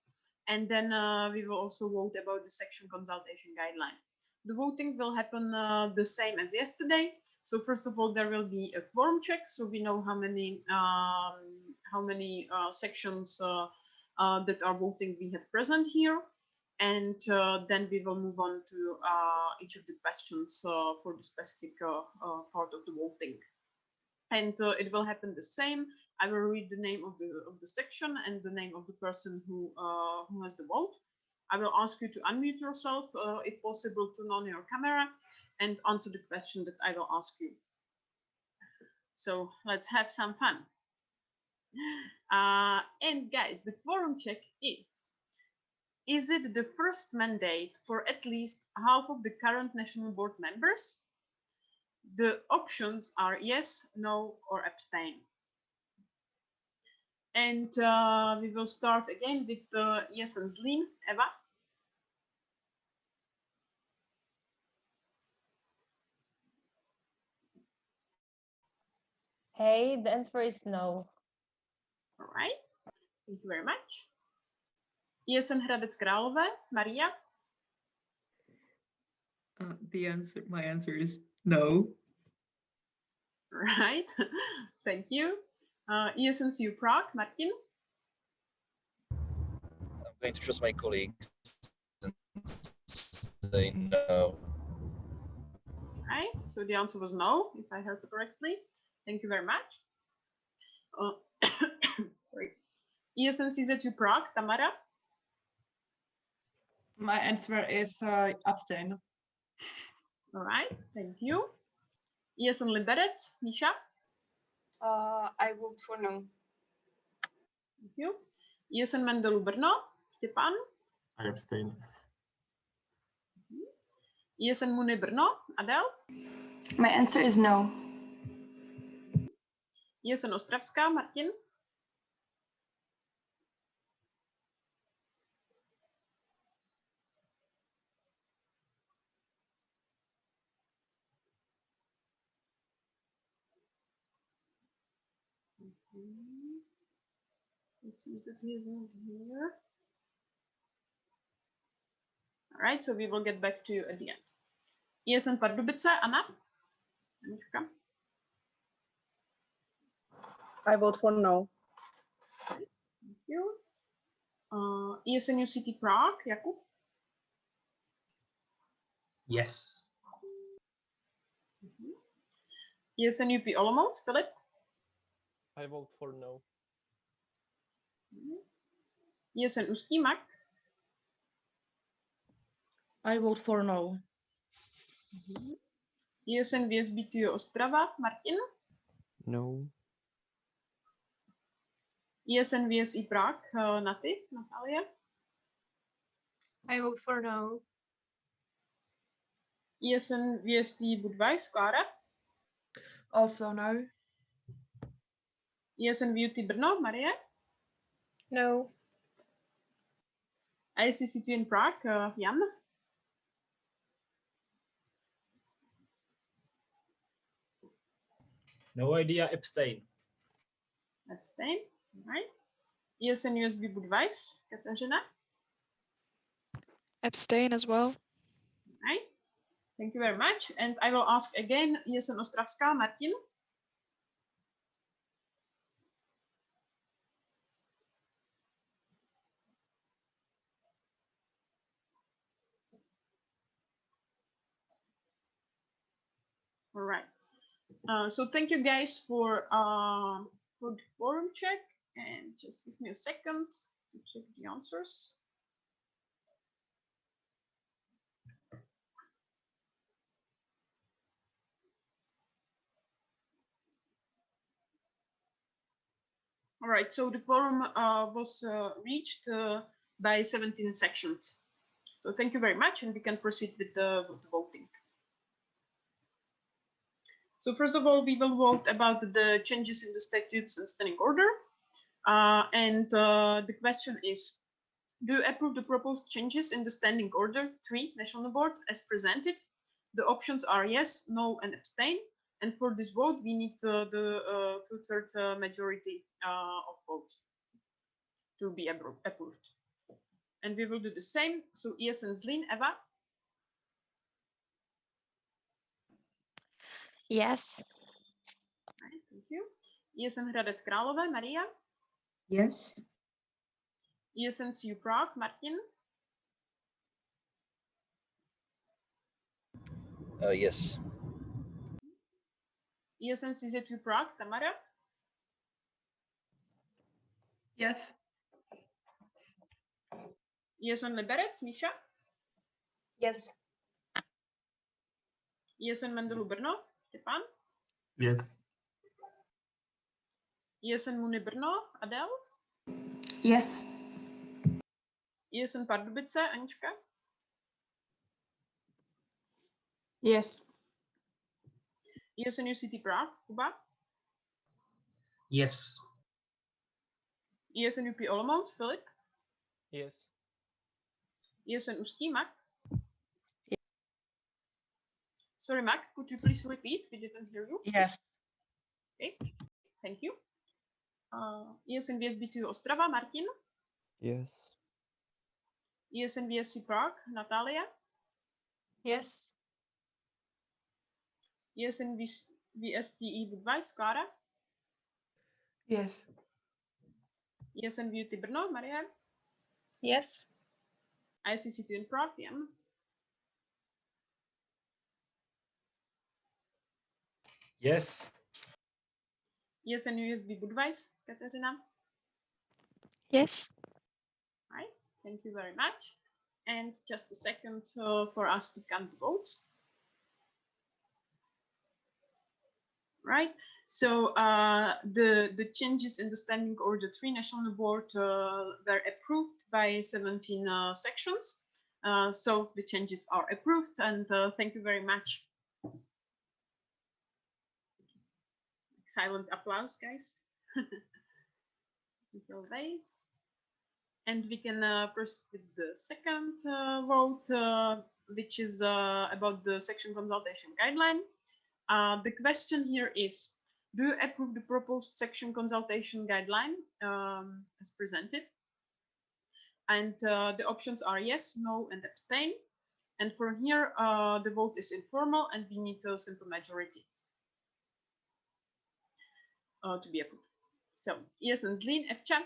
Speaker 1: And then we will also vote about the section consultation guideline. The voting will happen the same as yesterday. So first of all, there will be a quorum check, so we know how many sections that are voting we have present here. And then we will move on to each of the questions for the specific part of the voting. And it will happen the same. I will read the name of the section and the name of the person who has the vote. I will ask you to unmute yourself, if possible, turn on your camera, and answer the question that I will ask you. So let's have some fun. And guys, the quorum check is it the first mandate for at least half of the current national board members? The options are yes, no, or abstain. And we will start again with yes and Zlin. Eva?
Speaker 7: Hey, the answer is no.
Speaker 1: All right. Thank you very much. Yes and Hradec Králové. Maria?
Speaker 6: My answer is no.
Speaker 1: Right. Thank you. Yes and Siu Prague. Martin?
Speaker 8: trust my colleagues and say no.
Speaker 1: Right, so the answer was no, if I heard correctly. Thank you very much. Sorry. ESN-CZ2 Prague, Tamara?
Speaker 3: My answer is abstain.
Speaker 1: All right, thank you. ESN Liberec, Nisha?
Speaker 9: I vote for no.
Speaker 1: Thank you. ESN Mendelu Brno, Stepan?
Speaker 10: I abstain.
Speaker 1: ESN Mune Brno, Adel?
Speaker 11: My answer is no.
Speaker 1: ESN Ostravská, Martin? It seems that he is not here. All right, so we will get back to you at the end. ESN Pardubice, Anna? Anička?
Speaker 12: I vote for no.
Speaker 1: Thank you. ESN UCT Prague, Jakub?
Speaker 4: Yes.
Speaker 1: ESN UP Olomouc, Filip?
Speaker 10: I vote for no.
Speaker 1: ESN Ústí, Mark?
Speaker 12: I vote for no.
Speaker 1: ESN VSB2 Ostrava, Martin?
Speaker 13: No.
Speaker 1: ESN VSI Prague, Natalia?
Speaker 9: I vote for no.
Speaker 1: ESN VST Budweis, Klara?
Speaker 12: Also no.
Speaker 1: ESN VUT Brno, Marie?
Speaker 9: No.
Speaker 1: ISCC2 in Prague, Jan?
Speaker 10: No idea, abstain.
Speaker 1: Abstain. All right. ESN USB Budweis, Katarzyna?
Speaker 14: Abstain as well.
Speaker 1: All right. Thank you very much. And I will ask again, ESN Ostravská, Martin? All right. So thank you guys for the forum check, and just give me a second to check the answers. All right, so the quorum was reached by 17 sections. So thank you very much, and we can proceed with the voting. So first of all, we will vote about the changes in the statutes and standing order. The question is, do you approve the proposed changes in the standing order 3 National Board as presented? The options are yes, no, and abstain. And for this vote, we need the two-thirds majority of votes to be approved. And we will do the same. So ESN Zlín, Eva?
Speaker 7: Yes.
Speaker 1: Right, thank you. ESN Hradec Králové, Maria?
Speaker 6: Yes.
Speaker 1: ESN CU Prague, Martin?
Speaker 8: Yes.
Speaker 1: ESN CZ2 Prague, Tamara?
Speaker 3: Yes.
Speaker 1: ESN Liberec, Misha?
Speaker 9: Yes.
Speaker 1: ESN Mendelu Brno, Stepan?
Speaker 10: Yes.
Speaker 1: ESN Muni Brno, Adel?
Speaker 11: Yes.
Speaker 1: ESN Pardubice, Anička?
Speaker 3: Yes.
Speaker 1: ESN UCT Prague, Kuba?
Speaker 4: Yes.
Speaker 1: ESN UP Olomouc, Filip?
Speaker 10: Yes.
Speaker 1: ESN Ústí, Mark? Sorry, Mark, could you please repeat? We didn't hear you.
Speaker 12: Yes.
Speaker 1: Okay, thank you. ESN VSB2 Ostrava, Martin?
Speaker 13: Yes.
Speaker 1: ESN VSC Prague, Natalia?
Speaker 9: Yes.
Speaker 1: ESN VSTE Budweis, Klara?
Speaker 12: Yes.
Speaker 1: ESN VUT Brno, Maria?
Speaker 9: Yes.
Speaker 1: ICC2 in Prague, Jan.
Speaker 10: Yes.
Speaker 1: Yes, and USB Budweis, Katerina.
Speaker 14: Yes.
Speaker 1: Right, thank you very much. And just a second for us to count the votes. Right, so the changes in the standing order 3 national board were approved by 17 sections. So the changes are approved, and thank you very much. Silent applause, guys. As always. And we can proceed with the second vote, which is about the section consultation guideline. The question here is, do you approve the proposed section consultation guideline as presented? And the options are yes, no, and abstain. And for here, the vote is informal, and we need a simple majority to be approved. So, yes, and Zlín, Evča.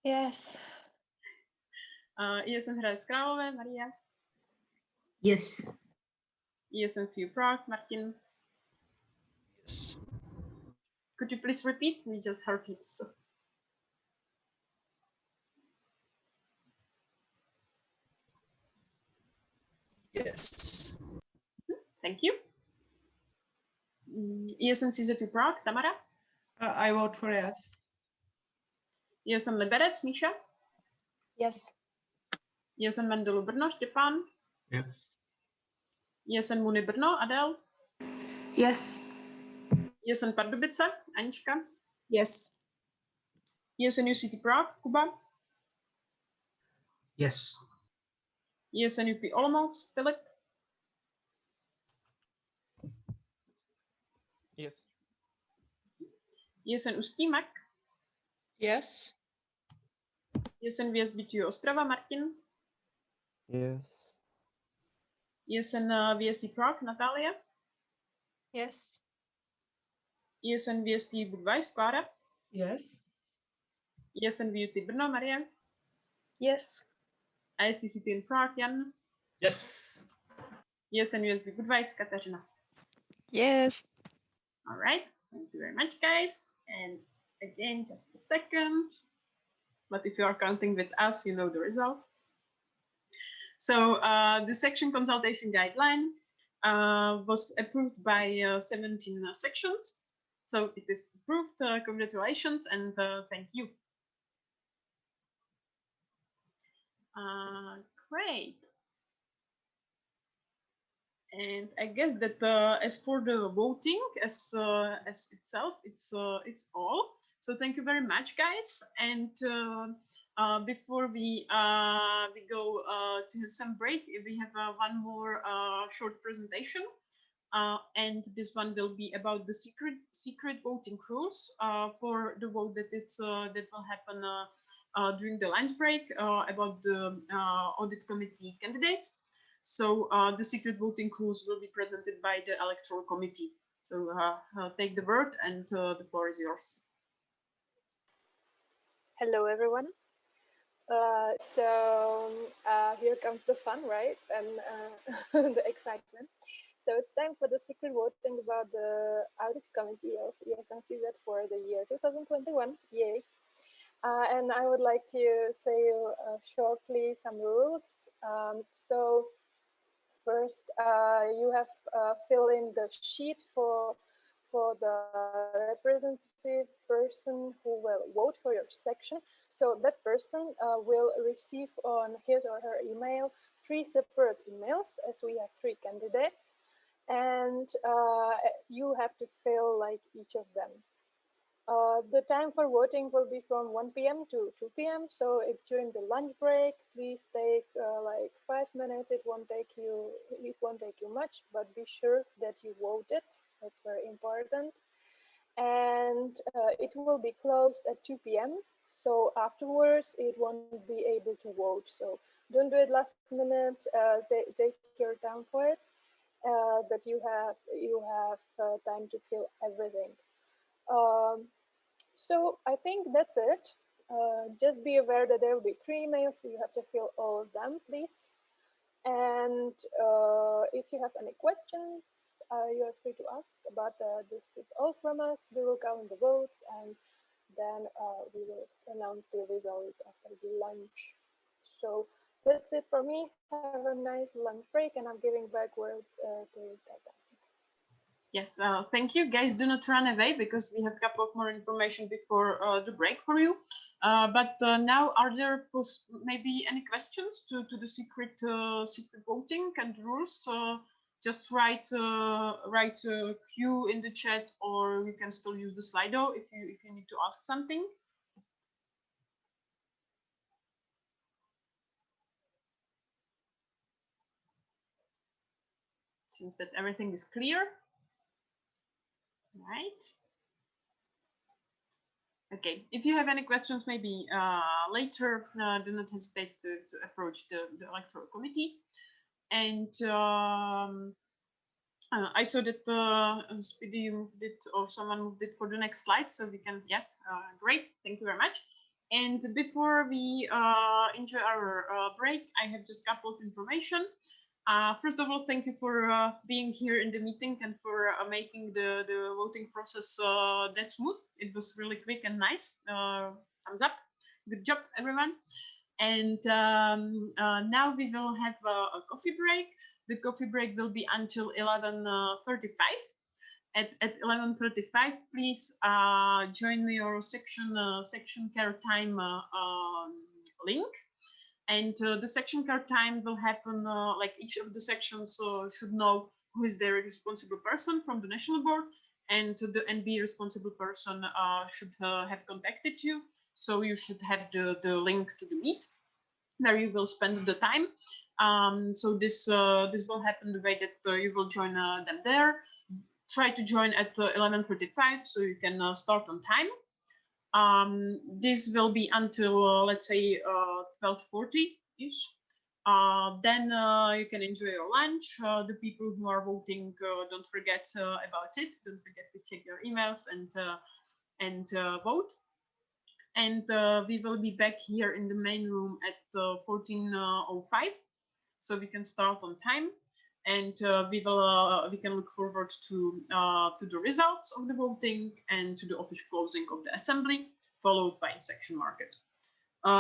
Speaker 7: Yes.
Speaker 1: Yes, and Hradec Králové, Maria.
Speaker 15: Yes.
Speaker 1: Yes, and CU Prague, Martin.
Speaker 8: Yes.
Speaker 1: Could you please repeat? We just heard it. So.
Speaker 8: Yes.
Speaker 1: Thank you. Yes, and CZ2 Prague, Tamara.
Speaker 12: I vote for yes.
Speaker 1: Yes, and Liberec, Misha.
Speaker 9: Yes.
Speaker 1: Yes, and Mendelu Brno, Štěpán.
Speaker 10: Yes.
Speaker 1: Yes, and Muni Brno, Adel.
Speaker 11: Yes.
Speaker 1: Yes, and Pardubice, Anička.
Speaker 12: Yes.
Speaker 1: Yes, and UCT Prague, Kuba.
Speaker 4: Yes.
Speaker 1: Yes, and UP Olomouc, Filip.
Speaker 10: Yes.
Speaker 1: Yes, and Ústí, Mac.
Speaker 12: Yes.
Speaker 1: Yes, and VSBTU Ostrava, Martin.
Speaker 13: Yes.
Speaker 1: Yes, and VSC Prague, Natalia.
Speaker 9: Yes.
Speaker 1: Yes, and VST Budweis, Klára.
Speaker 12: Yes.
Speaker 1: Yes, and VUT Brno, Maria.
Speaker 9: Yes.
Speaker 1: ICCT in Prague, Jan.
Speaker 10: Yes.
Speaker 1: Yes, and USB Budweis, Katarzyna.
Speaker 14: Yes.
Speaker 1: All right, thank you very much, guys. And again, just a second. But if you are counting with us, you know the result. So the section consultation guideline was approved by 17 sections. So it is approved. Congratulations and thank you. Great. And I guess that as for the voting, as itself, it's all. So thank you very much, guys. And before we go to have some break, we have one more short presentation, and this one will be about the secret voting rules for the vote that is that will happen during the lunch break about the audit committee candidates. So the secret voting rules will be presented by the electoral committee. So take the word, and the floor is yours.
Speaker 16: Hello, everyone. Here comes the fun, right? And the excitement. So it's time for the secret voting about the audit committee of ESNCZ for the year 2021. Yay. And I would like to say shortly some rules. So first, you have fill in the sheet for the representative person who will vote for your section. So that person will receive on his or her email 3 separate emails, as we have 3 candidates, and you have to fill like each of them. The time for voting will be from 1 p.m. to 2 p.m. So it's during the lunch break. Please take like 5 minutes. It won't take you much, but be sure that you voted. That's very important. And it will be closed at 2 p.m. So afterwards, it won't be able to vote. So don't do it last minute. Take your time for it. But you have time to fill everything. So I think that's it. Just be aware that there will be 3 emails, so you have to fill all of them, please. And if you have any questions, you are free to ask. But this is all from us. We will count the votes, and then we will announce the result after the lunch. So that's it for me. Have a nice lunch break, and I'm giving back word to Tata.
Speaker 1: Yes, thank you. Guys, do not run away because we have a couple of more information before the break for you. But now, are there maybe any questions to the secret voting and rules? Just write Q in the chat, or you can still use the Slido if you need to ask something. Seems that everything is clear. Right. Okay, if you have any questions, maybe later, do not hesitate to approach the electoral committee. And I saw that Speedy, you moved it, or someone moved it for the next slide, so we can, yes, great, thank you very much. And before we enjoy our break, I have just a couple of information. First of all, thank you for being here in the meeting and for making the voting process that smooth. It was really quick and nice. Thumbs up. Good job, everyone. And now we will have a coffee break. The coffee break will be until 11:35. At 11:35, please join your section care time link. And the section card time will happen like each of the sections should know who is their responsible person from the national board, and the NB responsible person should have contacted you. So you should have the link to the meet where you will spend the time. So this will happen the way that you will join them there. Try to join at 11:35 so you can start on time. This will be until let's say 12:40-ish. Then you can enjoy your lunch. The people who are voting, don't forget about it. Don't forget to check your emails and vote. And we will be back here in the main room at 14:05, so we can start on time. And we can look forward to the results of the voting and to the official closing of the assembly, followed by section market.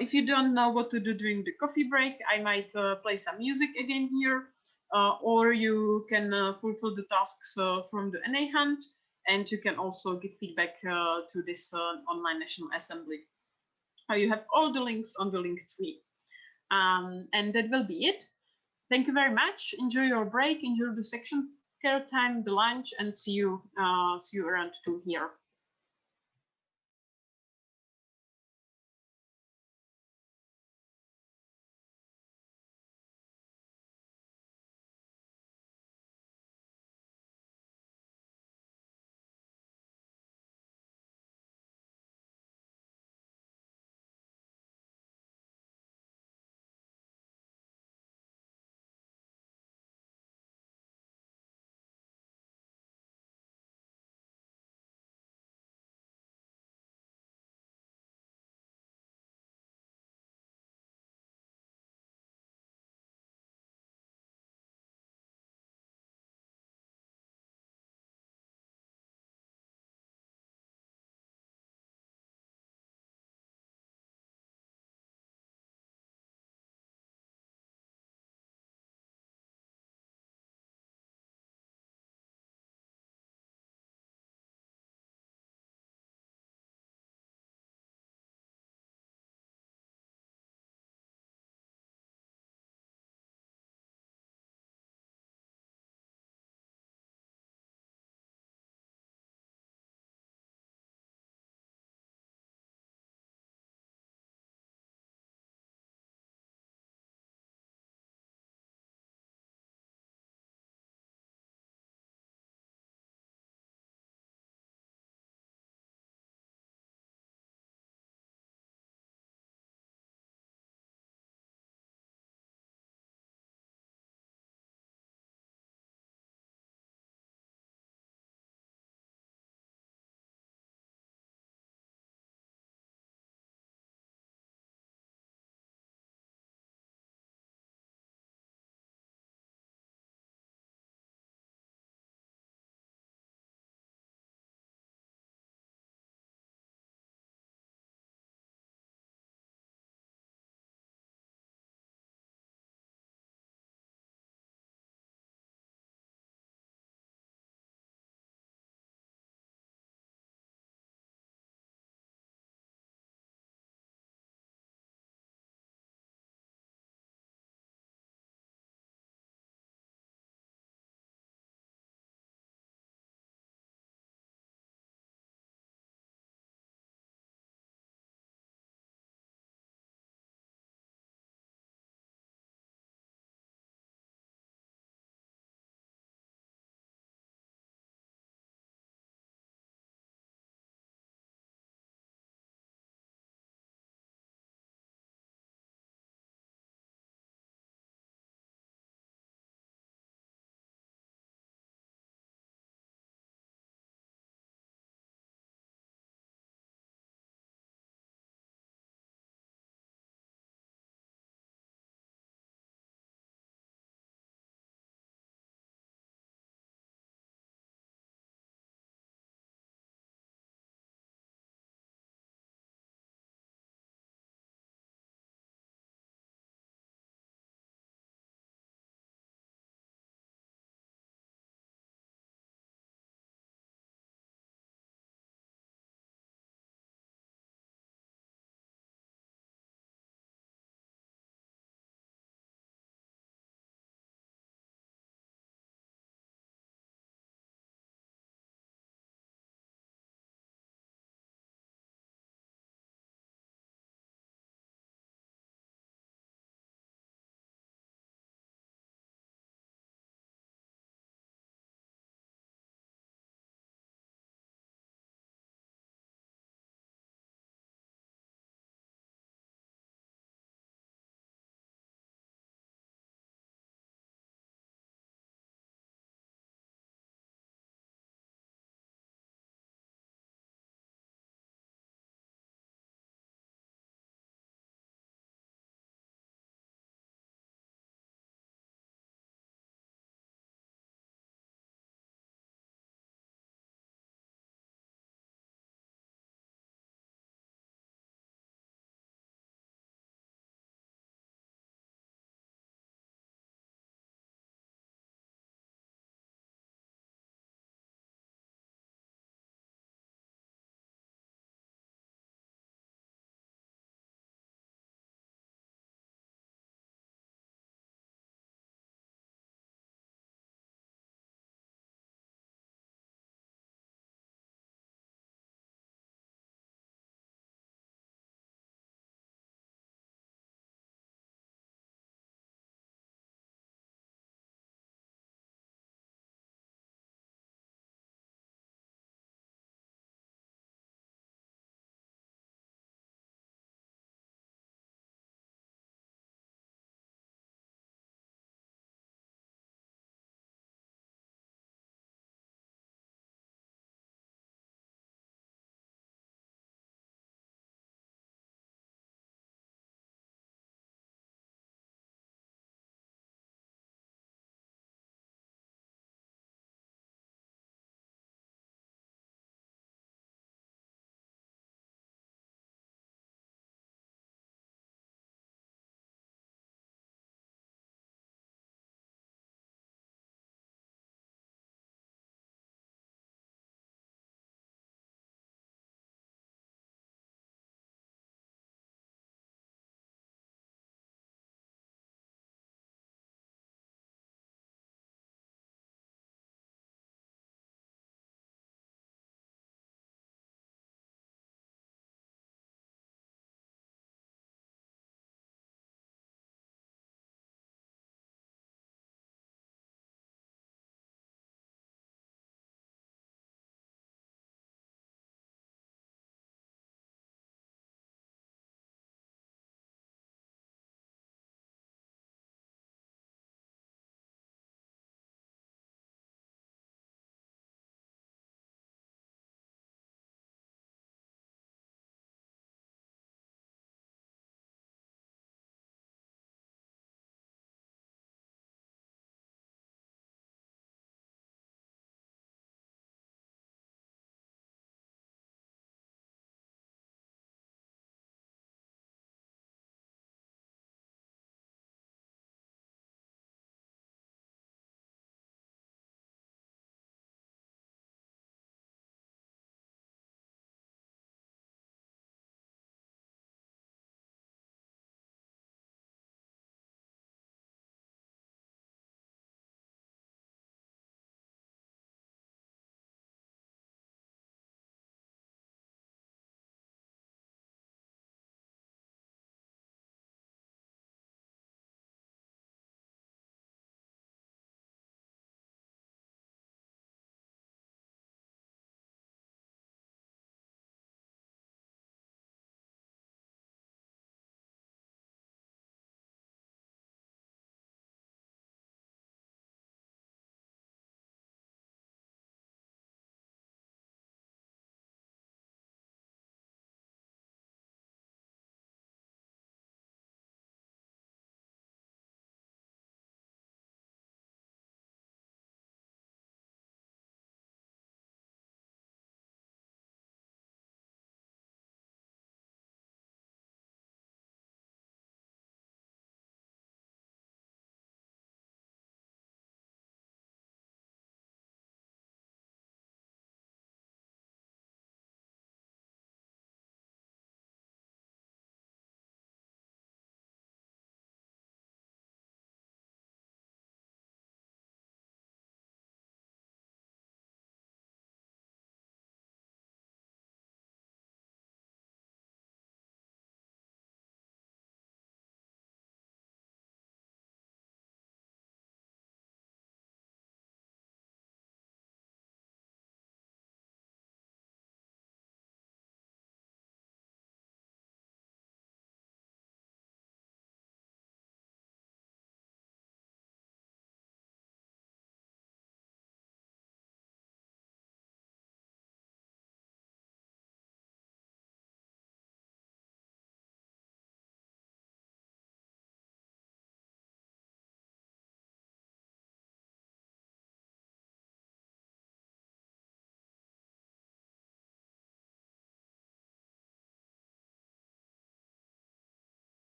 Speaker 1: If you don't know what to do during the coffee break, I might play some music again here, or you can fulfill the tasks from the NA hunt, and you can also give feedback to this online National Assembly. You have all the links on the link tree. And that will be it. Thank you very much. Enjoy your break, enjoy the section care time, the lunch, and see you around 2 here.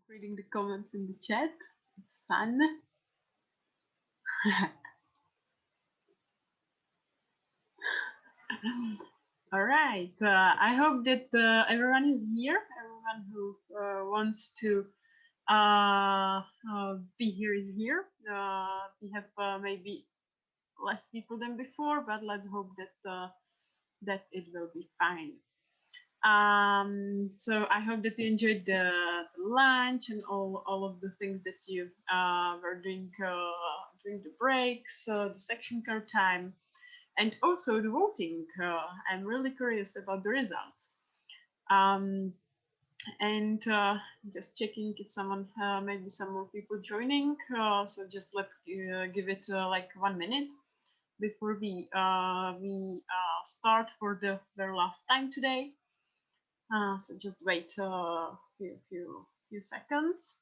Speaker 1: Reading the comments in the chat. It's fun. All right. I hope that everyone is here. Everyone who wants to be here is here. We have maybe less people than before, but let's hope that that it will be fine. So I hope that you enjoyed the lunch and all of the things that you were doing during the breaks, the section car time, and also the voting. I'm really curious about the results. And just checking if someone, maybe some more people joining. So just let's give it like 1 minute before we start for the very last time today. So just wait a few seconds.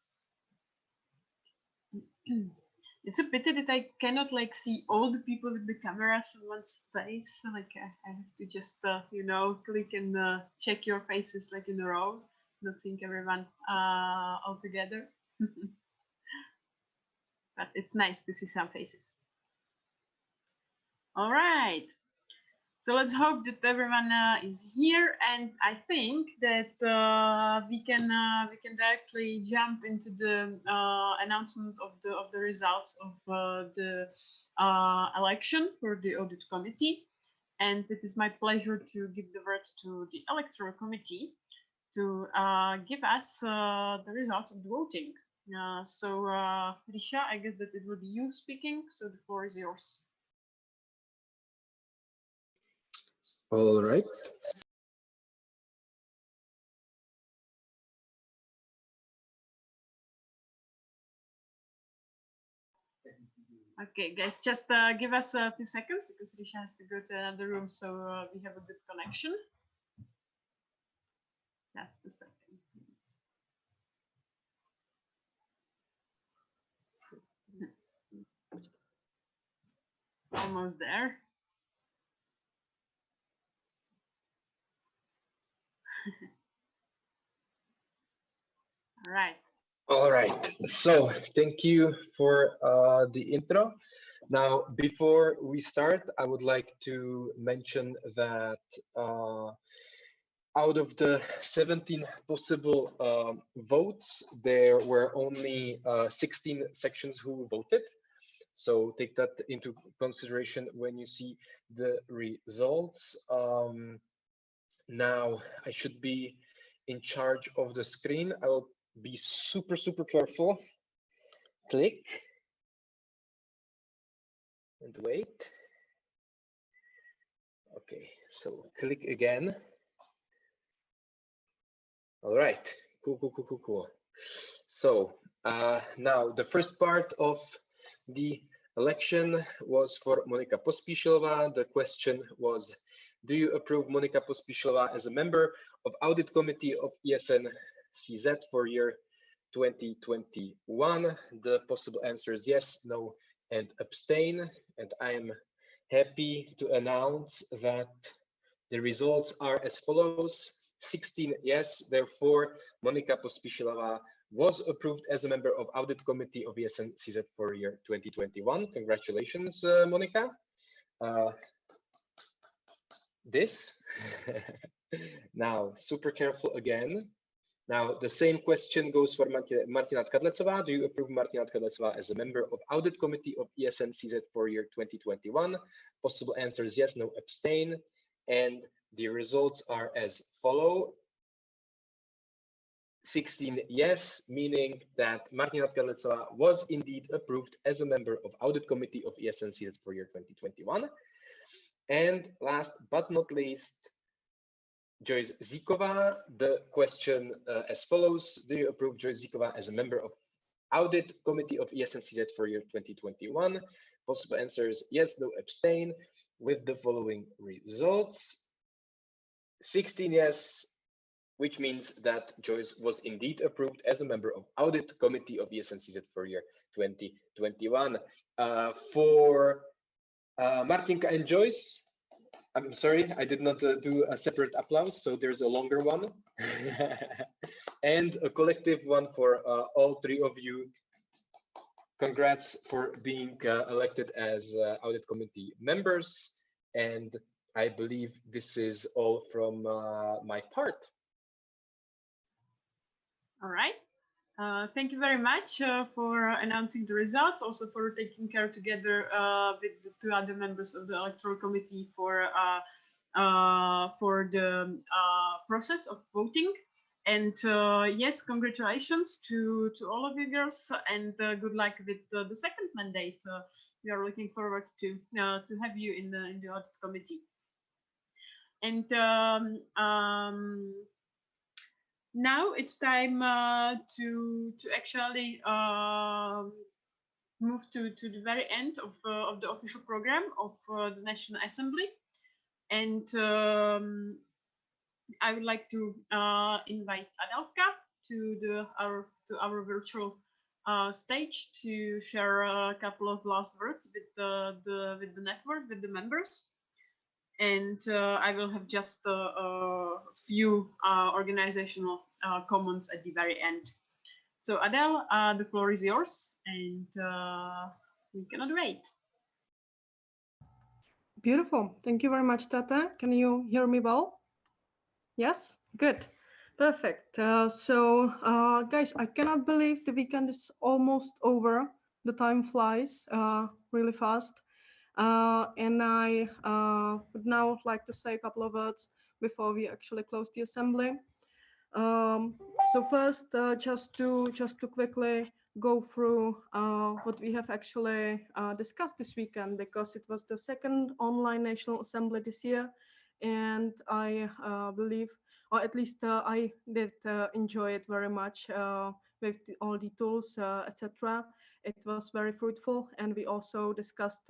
Speaker 1: It's a pity that I cannot like see all the people with the cameras in one space. So, like I have to just you know, click and check your faces like in a row, not seeing everyone all together. But it's nice to see some faces. All right. So let's hope that everyone is here, and I think that we can directly jump into the announcement of the results of the election for the audit committee. And it is my pleasure to give the word to the electoral committee to give us the results of the voting. So Risha, I guess that it will be you speaking. So the floor is yours.
Speaker 4: All right.
Speaker 1: Okay, guys, just give us a few seconds because Risha has to go to another room, so we have a good connection. Just a second, please. Almost there. All right.
Speaker 17: All right. So thank you for the intro. Now, before we start, I would like to mention that out of the 17 possible votes, there were only 16 sections who voted. So take that into consideration when you see the results. Now I should be in charge of the screen. I will be super careful. Click and wait. Okay, so click again. All right, cool. So now the first part of the election was for Monika Pospíšilová. The question was, do you approve Monika Pospíšilová as a member of Audit Committee of ESN CZ for year 2021? The possible answers yes, no, and abstain. And I am happy to announce that the results are as follows: 16 yes, therefore Monika Pospíšilová was approved as a member of Audit Committee of ESN CZ for year 2021. Congratulations, Monika. This. Now, super careful again. Now, the same question goes for Martina Tkadlecová. Do you approve Martina Tkadlecová as a member of Audit Committee of ESN CZ for year 2021? Possible answers yes, no, abstain. And the results are as follow. 16 yes, meaning that Martina Tkadlecová was indeed approved as a member of Audit Committee of ESN CZ for year 2021. And last but not least, Joyce Zíková. The question as follows: do you approve Joyce Zíková as a member of Audit Committee of ESN CZ for year 2021? Possible answers yes, no, abstain, with the following results: 16 yes, which means that Joyce was indeed approved as a member of Audit Committee of ESN CZ for year 2021. For Martinka and Joyce, I'm sorry, I did not do a separate applause, so there's a longer one. and a collective one for all three of you. Congrats for being elected as audit committee members. And I believe this is all from my part.
Speaker 1: All right. Thank you very much for announcing the results, also for taking care together with the two other members of the electoral committee for the process of voting. And yes, congratulations to all of you girls, and good luck with the second mandate. We are looking forward to have you in the audit committee. And now it's time to actually move to the very end of the official program of the National Assembly, and I would like to invite Adelka to our virtual stage to share a couple of last words with the network, with the members. And I will have just a few organizational comments at the very end. So Adele, the floor is yours, and we cannot wait.
Speaker 3: Beautiful. Thank you very much, Tata. Can you hear me well? Yes? Good. Perfect. Guys, I cannot believe the weekend is almost over. The time flies really fast. And I would now like to say a couple of words before we actually close the assembly. So first, just to quickly go through what we have actually discussed this weekend, because it was the second online National Assembly this year, and I believe, or at least I did enjoy it very much with all the tools, etc. It was very fruitful, and we also discussed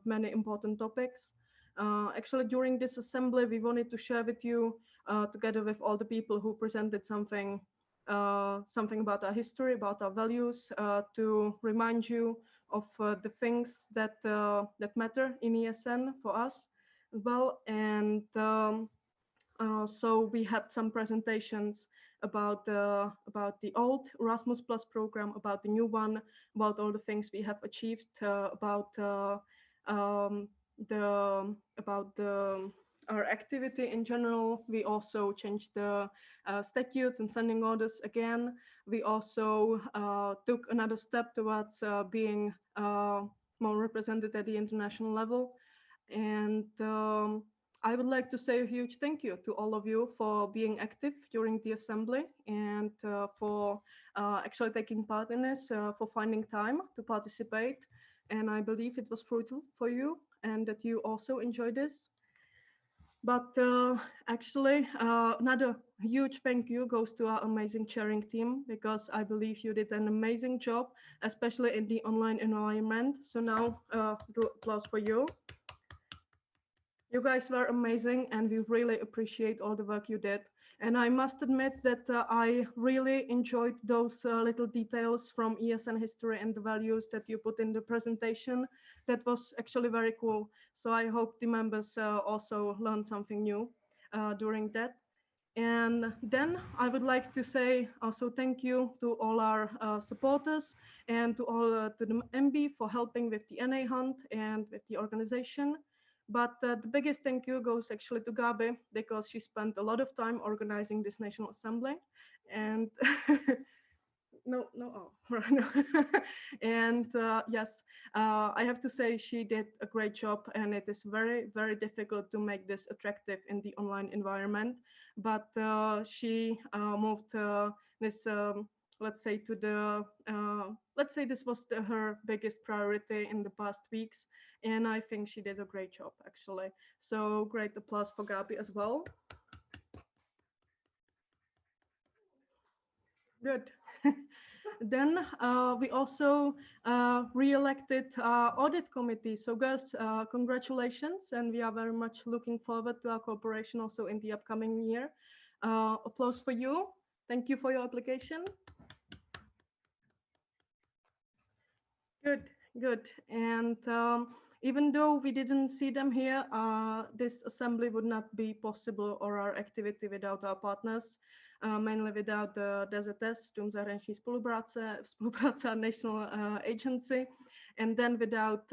Speaker 3: many important topics. Actually, during this assembly, we wanted to share with you, together with all the people who presented something about our history, about our values, to remind you of the things that matter in ESN for us as well. And so we had some presentations about the old Erasmus Plus program, about the new one, about all the things we have achieved, about our activity in general. We also changed the statutes and sending orders again. We also took another step towards being more represented at the international level. And I would like to say a huge thank you to all of you for being active during the assembly, and for actually taking part in this, for finding time to participate. And I believe it was fruitful for you and that you also enjoyed this. But actually, another huge thank you goes to our amazing chairing team, because I believe you did an amazing job, especially in the online environment. So now, applause for you. You guys were amazing, and we really appreciate all the work you did. And I must admit that I really enjoyed those little details from ESN history and the values that you put in the presentation. That was actually very cool. So I hope the members also learned something new during that. And then I would like to say also thank you to all our supporters, and to all to the MB for helping with the NA hunt and with the organization. But the biggest thank you goes actually to Gabi, because she spent a lot of time organizing this National Assembly. And no, and yes, I have to say she did a great job, and it is very, very difficult to make this attractive in the online environment. But she moved this, let's say, to the, let's say this was her biggest priority in the past weeks, and I think she did a great job, actually. So great applause for Gabi as well. Good. Then we also re-elected audit committee. So guys, congratulations, and we are very much looking forward to our cooperation also in the upcoming year. Applause for you. Thank you for your application. Good, good. And Even though we didn't see them here, this assembly would not be possible or our activity without our partners, mainly without the DZS, Dům zahraniční spolupráce National Agency, and then without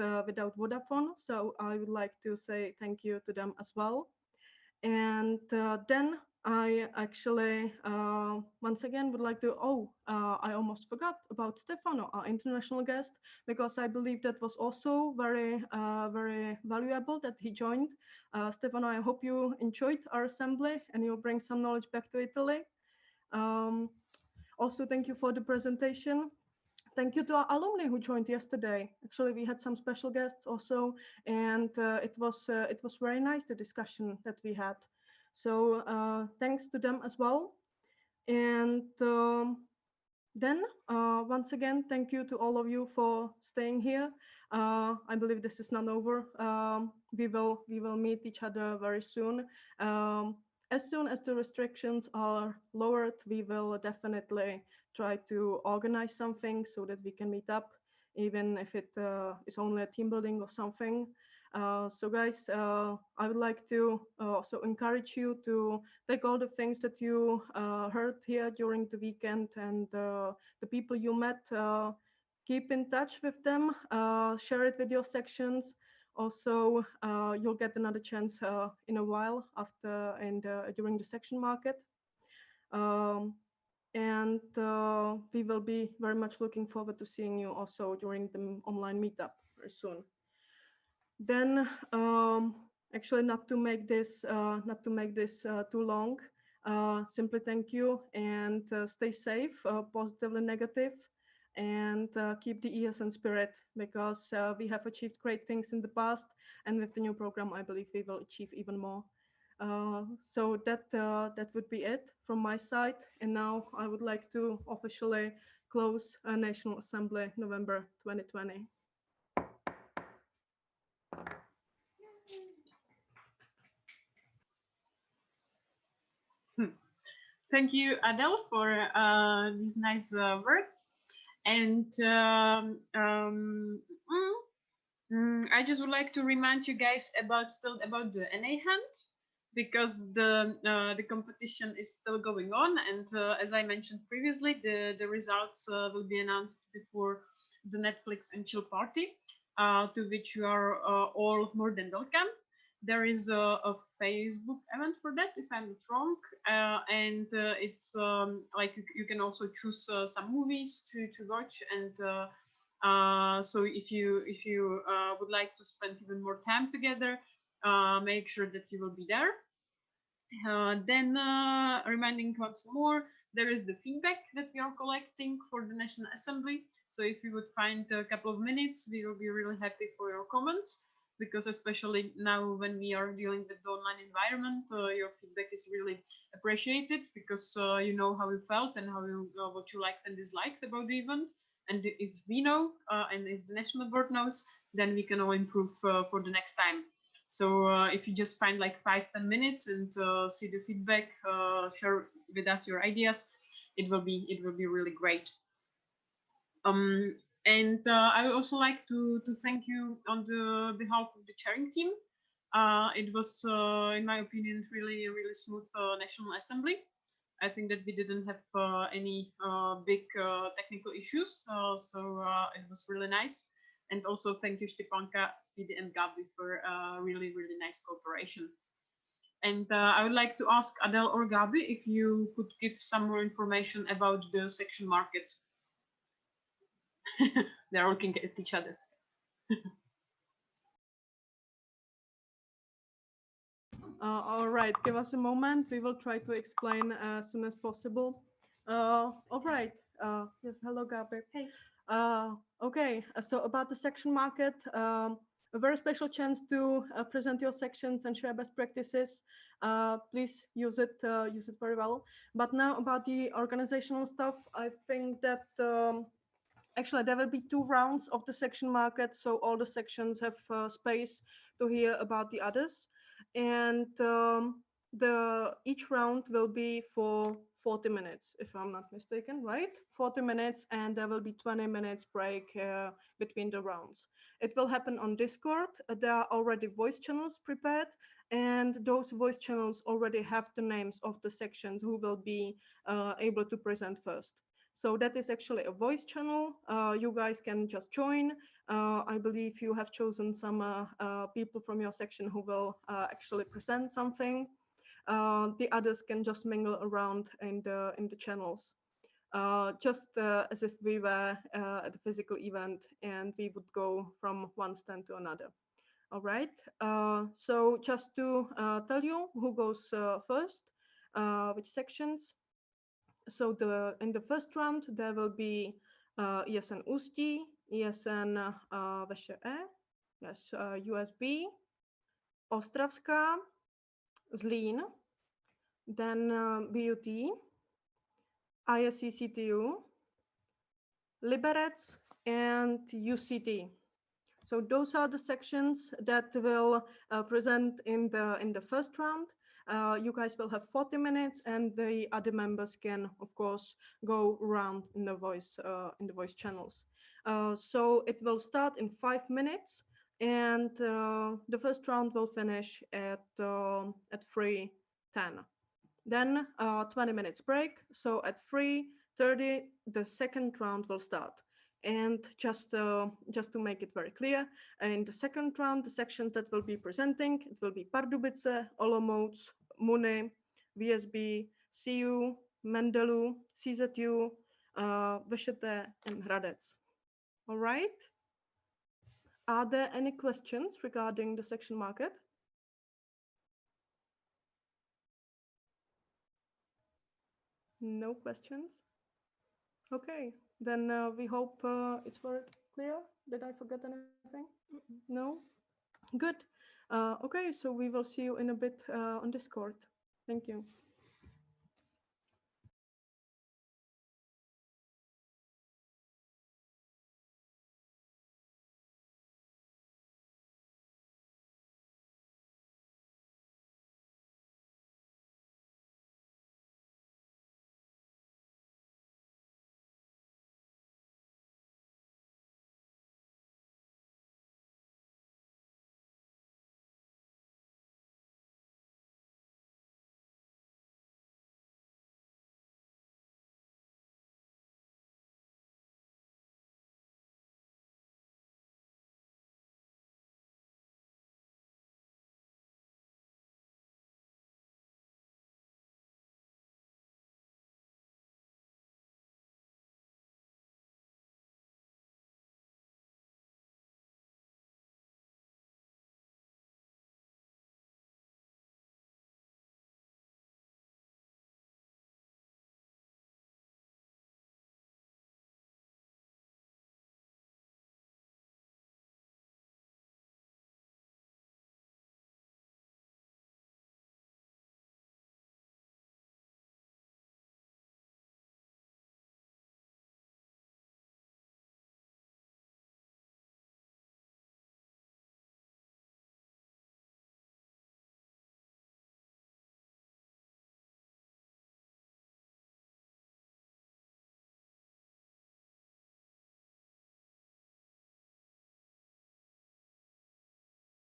Speaker 3: Vodafone. So I would like to say thank you to them as well. And then I actually once again would like to, I almost forgot about Stefano, our international guest, because I believe that was also very, very valuable that he joined. Stefano, I hope you enjoyed our assembly and you'll bring some knowledge back to Italy. Also, thank you for the presentation. Thank you to our alumni who joined yesterday. Actually, we had some special guests also, and it was very nice, the discussion that we had. So thanks to them as well. And then once again, thank you to all of you for staying here. I believe this is not over. We will meet each other very soon. As soon as the restrictions are lowered, we will definitely try to organize something so that we can meet up, even if it is only a team building or something. So guys, I would like to also encourage you to take all the things that you heard here during the weekend and the people you met, keep in touch with them, share it with your sections. Also, you'll get another chance in a while after and during the section market. And we will be very much looking forward to seeing you also during the online meetup very soon. Then, actually, not to make this too long, simply thank you and stay safe, positively negative, and keep the ESN spirit, because we have achieved great things in the past, and with the new program, I believe we will achieve even more. So that would be it from my side. And now I would like to officially close National Assembly November 2020.
Speaker 1: Thank you, Adele, for these nice words. And I just would like to remind you guys about the NA hunt, because the competition is still going on, and as I mentioned previously, the results will be announced before the Netflix and chill party, to which you are all more than welcome. There is a Facebook event for that, if I'm not wrong, and it's like you can also choose some movies to watch, and so if you would like to spend even more time together, make sure that you will be there. Then reminding once more, there is the feedback that we are collecting for the National Assembly. So if you would find a couple of minutes, we will be really happy for your comments, because especially now when we are dealing with the online environment, your feedback is really appreciated, because you know how you felt and what you liked and disliked about the event. And if we know, and if the national board knows, then we can all improve for the next time. So if you just find like 5-10 minutes and see the feedback, share with us your ideas, it will be really great. And I would also like to thank you on the behalf of the chairing team. It was, in my opinion, really smooth National Assembly. I think that we didn't have any big technical issues, so it was really nice. And also thank you, Stepanka, Speedy, and Gabi for really nice cooperation. And I would like to ask Adele or Gabi if you could give some more information about the section market. They're looking at each other.
Speaker 3: All right, give us a moment. We will try to explain as soon as possible. All right. Yes, hello, Gabi.
Speaker 11: Hey.
Speaker 3: Okay, so about the section market, a very special chance to present your sections and share best practices. Please use it very well. But now about the organizational stuff, I think that actually there will be 2 rounds of the section market, so all the sections have space to hear about the others. And each round will be for 40 minutes, if I'm not mistaken, right? 40 minutes, and there will be 20 minutes break between the rounds. It will happen on Discord. There are already voice channels prepared, and those voice channels already have the names of the sections who will be able to present first. So that is actually a voice channel. You guys can just join. I believe you have chosen some people from your section who will actually present something. The others can just mingle around in the channels, just as if we were at a physical event and we would go from one stand to another. All right. So just to tell you who goes first, which sections. So in the first round there will be ESN Ústí, ESN VŠE, yes, USB, Ostravská, Zlín, then BUT, ISCCTU, Liberec, and UCT. So those are the sections that will present in the first round. You guys will have 40 minutes, and the other members can, of course, go around in the voice channels. So it will start in 5 minutes, and the first round will finish at 3:10. Then 20 minutes break. So at 3:30, the second round will start. And just to make it very clear, in the second round, the sections that will be presenting, it will be Pardubice, Olomouc, Mune, VSB, CU, Mendelu, CZU, Vešete, and Hradec. All right. Are there any questions regarding the section market? No questions? Okay, then we hope it's very clear. Did I forget anything? No? Good. Okay, so we will see you in a bit on Discord. Thank you.